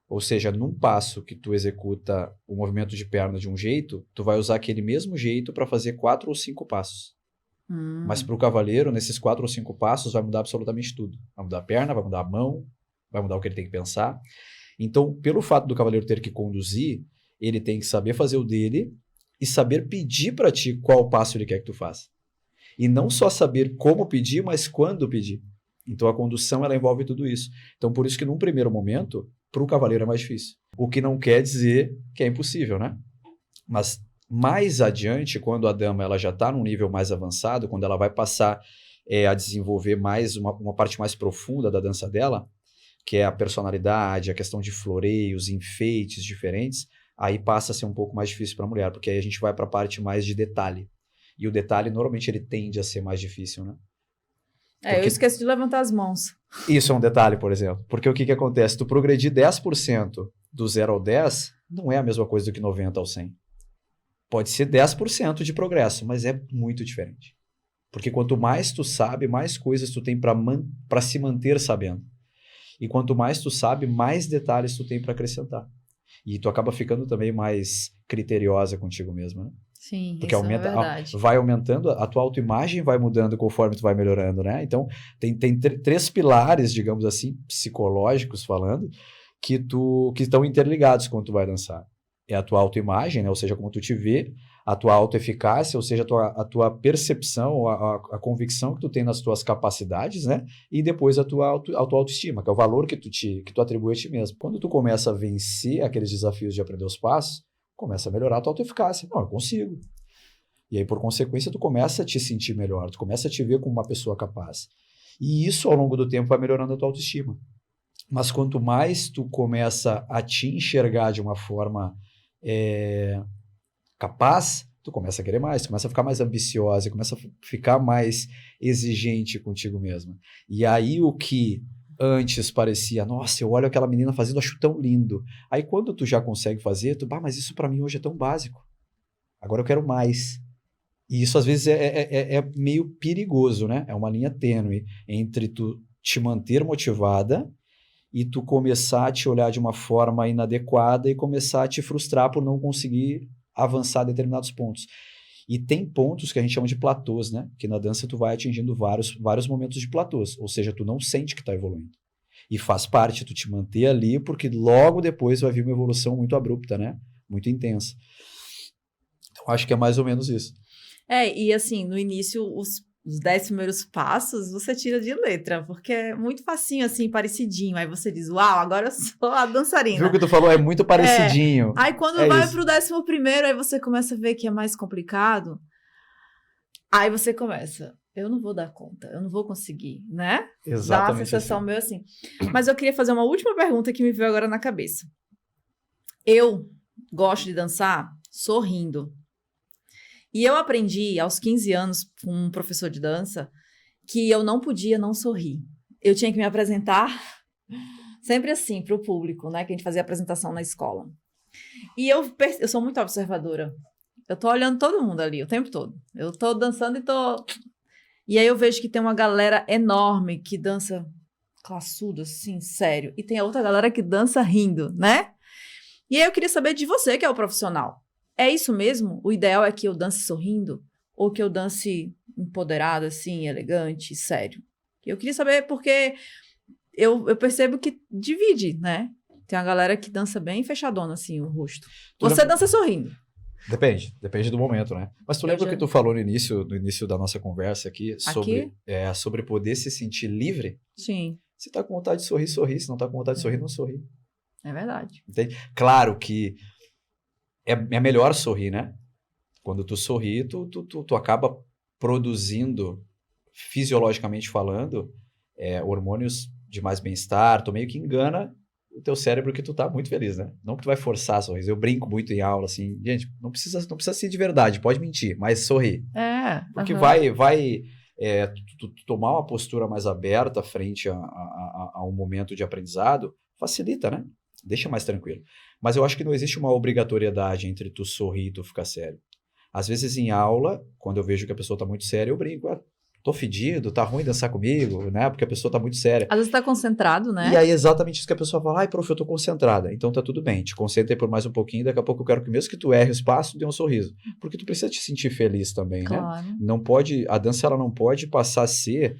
Ou seja, num passo que tu executa o movimento de perna de um jeito, tu vai usar aquele mesmo jeito para fazer 4 ou 5 passos. Mas para o cavaleiro, nesses 4 ou 5 passos, vai mudar absolutamente tudo. Vai mudar a perna, vai mudar a mão, vai mudar o que ele tem que pensar. Então, pelo fato do cavaleiro ter que conduzir, ele tem que saber fazer o dele e saber pedir para ti qual passo ele quer que tu faça. E não só saber como pedir, mas quando pedir. Então a condução ela envolve tudo isso. Então por isso que num primeiro momento, para o cavaleiro é mais difícil. O que não quer dizer que é impossível, né? Mas mais adiante, quando a dama ela já está num nível mais avançado, quando ela vai passar a desenvolver mais uma parte mais profunda da dança dela, que é a personalidade, a questão de floreios, enfeites diferentes, aí passa a ser um pouco mais difícil para a mulher, porque aí a gente vai para a parte mais de detalhe. E o detalhe, normalmente, ele tende a ser mais difícil, né? Porque eu esqueço de levantar as mãos. Isso é um detalhe, por exemplo. Porque o que acontece? Tu progredir 10% do 0 ao 10 não é a mesma coisa do que 90 ao 100. Pode ser 10% de progresso, mas é muito diferente. Porque quanto mais tu sabe, mais coisas tu tem para se manter sabendo. E quanto mais tu sabe, mais detalhes tu tem para acrescentar. E tu acaba ficando também mais criteriosa contigo mesma, né? Sim, porque isso é verdade. Vai aumentando, a tua autoimagem vai mudando conforme tu vai melhorando, né? Então, tem 3 pilares, digamos assim, psicológicos falando, que estão interligados quando tu vai dançar. É a tua autoimagem, né? Ou seja, como tu te vê, a tua autoeficácia, ou seja, a tua percepção, a convicção que tu tem nas tuas capacidades, né? E depois a tua autoestima, que é o valor que tu atribui a ti mesmo. Quando tu começa a vencer aqueles desafios de aprender os passos, começa a melhorar a tua autoeficácia. Não, eu consigo. E aí, por consequência, tu começa a te sentir melhor, tu começa a te ver como uma pessoa capaz. E isso, ao longo do tempo, vai melhorando a tua autoestima. Mas quanto mais tu começa a te enxergar de uma forma capaz, tu começa a querer mais, tu começa a ficar mais ambiciosa, começa a ficar mais exigente contigo mesma. E aí o que antes parecia, nossa, eu olho aquela menina fazendo, acho tão lindo. Aí quando tu já consegue fazer, mas isso pra mim hoje é tão básico. Agora eu quero mais. E isso às vezes é meio perigoso, né? É uma linha tênue entre tu te manter motivada e tu começar a te olhar de uma forma inadequada e começar a te frustrar por não conseguir avançar a determinados pontos. E tem pontos que a gente chama de platôs, né? Que na dança tu vai atingindo vários momentos de platôs, ou seja, tu não sente que está evoluindo. E faz parte tu te manter ali, porque logo depois vai vir uma evolução muito abrupta, né? Muito intensa. Então acho que é mais ou menos isso. E assim, no início, os 10 primeiros passos, você tira de letra, porque é muito facinho, assim, parecidinho. Aí você diz, uau, agora eu sou a dançarina. Viu o que tu falou? É muito parecidinho. Aí quando vai pro 11º, aí você começa a ver que é mais complicado. Aí você começa, eu não vou dar conta, eu não vou conseguir, né? Exatamente. Dá uma sensação meio assim. Mas eu queria fazer uma última pergunta que me veio agora na cabeça. Eu gosto de dançar sorrindo. E eu aprendi aos 15 anos com um professor de dança que eu não podia não sorrir. Eu tinha que me apresentar sempre assim para o público, né? Que a gente fazia apresentação na escola. E eu sou muito observadora. Eu tô olhando todo mundo ali o tempo todo. Eu tô dançando e aí eu vejo que tem uma galera enorme que dança classudo, assim, sério. E tem a outra galera que dança rindo, né? E aí eu queria saber de você, que é o profissional. É isso mesmo? O ideal é que eu dance sorrindo? Ou que eu dance empoderada, assim, elegante, sério? Eu queria saber porque eu percebo que divide, né? Tem uma galera que dança bem fechadona, assim, o rosto. Você dança sorrindo. Depende do momento, né? Mas tu lembra o que tu falou no início da nossa conversa aqui sobre poder se sentir livre? Sim. Se tá com vontade de sorrir, sorri. Se não tá com vontade de sorrir, não sorri. É verdade. Entende? Claro que é melhor sorrir, né? Quando tu sorri, tu acaba produzindo, fisiologicamente falando, hormônios de mais bem-estar. Tu meio que engana o teu cérebro que tu tá muito feliz, né? Não que tu vai forçar a sorrir. Eu brinco muito em aula, assim, gente, não precisa ser de verdade, pode mentir, mas sorrir. Porque tu tomar uma postura mais aberta frente a um momento de aprendizado facilita, né? Deixa mais tranquilo. Mas eu acho que não existe uma obrigatoriedade entre tu sorrir e tu ficar sério. Às vezes em aula, quando eu vejo que a pessoa tá muito séria, eu brinco, tô fedido, tá ruim dançar comigo, né? Porque a pessoa tá muito séria. Às vezes tá concentrado, né? E aí é exatamente isso que a pessoa fala, ai, prof, eu tô concentrada. Então tá tudo bem, te concentra aí por mais um pouquinho, daqui a pouco eu quero que mesmo que tu erre o espaço, dê um sorriso. Porque tu precisa te sentir feliz também, claro. Né? Não pode, a dança ela não pode passar a ser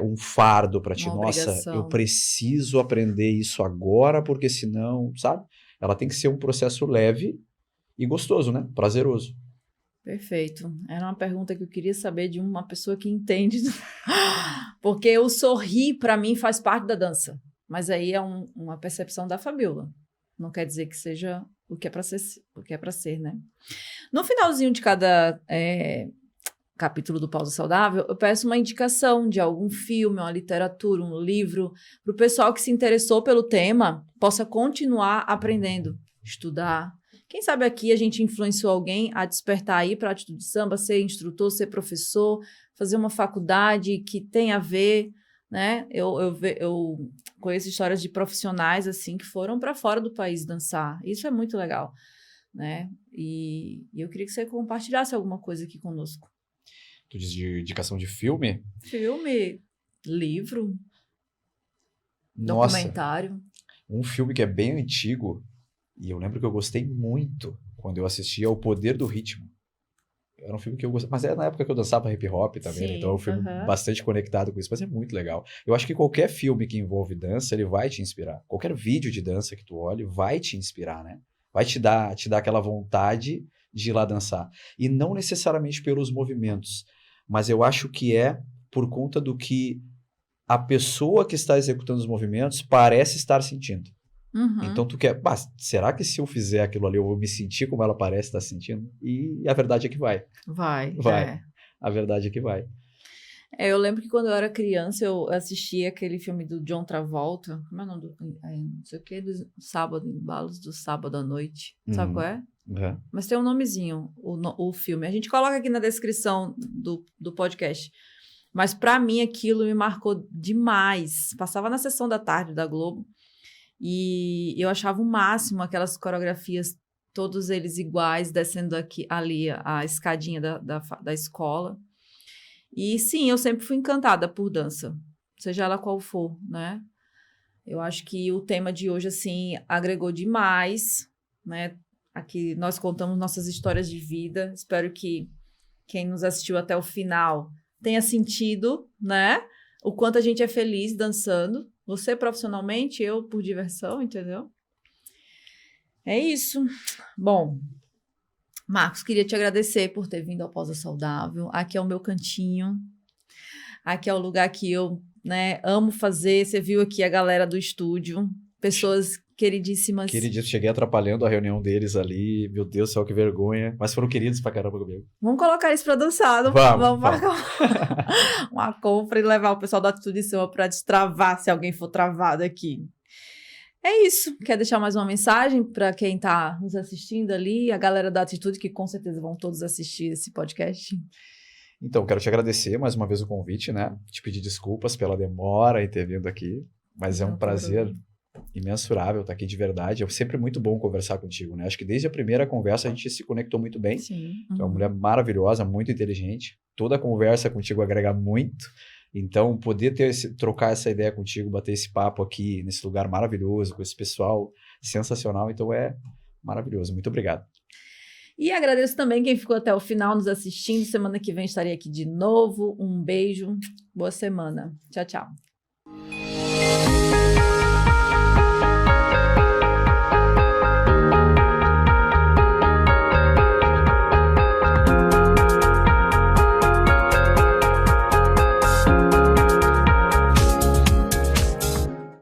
um fardo pra ti. Nossa, eu preciso aprender isso agora, porque senão, sabe? Ela tem que ser um processo leve e gostoso, né? Prazeroso. Perfeito. Era uma pergunta que eu queria saber de uma pessoa que entende. Porque o sorrir, para mim, faz parte da dança. Mas aí é uma percepção da Fabiola. Não quer dizer que seja o que é para ser, né? No finalzinho de cada capítulo do Pausa Saudável, eu peço uma indicação de algum filme, uma literatura, um livro, para o pessoal que se interessou pelo tema possa continuar aprendendo, estudar. Quem sabe aqui a gente influenciou alguém a despertar aí para a atitude de samba, ser instrutor, ser professor, fazer uma faculdade que tem a ver, né? Eu conheço histórias de profissionais assim que foram para fora do país dançar. Isso é muito legal, né? E eu queria que você compartilhasse alguma coisa aqui conosco. Tu diz de indicação de filme? Filme, livro, Nossa, documentário. Um filme que é bem antigo, e eu lembro que eu gostei muito quando eu assisti ao Poder do Ritmo. Era um filme que eu gostei, mas era na época que eu dançava hip hop também, né? Então é um filme bastante conectado com isso, mas é muito legal. Eu acho que qualquer filme que envolve dança, ele vai te inspirar. Qualquer vídeo de dança que tu olhe vai te inspirar, né? Vai te dar aquela vontade de ir lá dançar. E não necessariamente pelos movimentos, mas eu acho que é por conta do que a pessoa que está executando os movimentos parece estar sentindo. Uhum. Então tu quer, será que se eu fizer aquilo ali eu vou me sentir como ela parece estar sentindo? E a verdade é que vai. Vai. A verdade é que vai. Eu lembro que quando eu era criança, eu assistia aquele filme do John Travolta. Como é o nome do... não sei o que, do sábado, Embalos do Sábado à Noite. Sabe qual é? Uhum. Mas tem um nomezinho, o filme. A gente coloca aqui na descrição do podcast. Mas pra mim aquilo me marcou demais. Passava na sessão da tarde da Globo. E eu achava o máximo aquelas coreografias, todos eles iguais, descendo ali a escadinha da escola. E sim, eu sempre fui encantada por dança, seja ela qual for, né? Eu acho que o tema de hoje, assim, agregou demais, né? Aqui nós contamos nossas histórias de vida. Espero que quem nos assistiu até o final tenha sentido, né? O quanto a gente é feliz dançando. Você profissionalmente, eu por diversão, entendeu? É isso. Bom, Marcos, queria te agradecer por ter vindo ao Pausa Saudável. Aqui é o meu cantinho. Aqui é o lugar que eu, né, amo fazer. Você viu aqui a galera do estúdio. Pessoas queridíssimas. Queridíssimo, cheguei atrapalhando a reunião deles ali. Meu Deus do céu, que vergonha. Mas foram queridos pra caramba comigo. Vamos colocar isso pra dançar. Vamos marcar uma compra e levar o pessoal da Atitude em Cima pra destravar, se alguém for travado aqui. É isso. Quer deixar mais uma mensagem para quem está nos assistindo ali, a galera da Atitude, que com certeza vão todos assistir esse podcast? Então, quero te agradecer mais uma vez o convite, né? Te pedir desculpas pela demora em ter vindo aqui, mas é um prazer imensurável estar aqui de verdade. É sempre muito bom conversar contigo, né? Acho que desde a primeira conversa a gente se conectou muito bem. Sim. Tu é uma mulher maravilhosa, muito inteligente. Toda conversa contigo agrega muito. Então, poder trocar essa ideia contigo, bater esse papo aqui nesse lugar maravilhoso, com esse pessoal sensacional, então é maravilhoso. Muito obrigado. E agradeço também quem ficou até o final nos assistindo. Semana que vem estarei aqui de novo. Um beijo, boa semana. Tchau, tchau.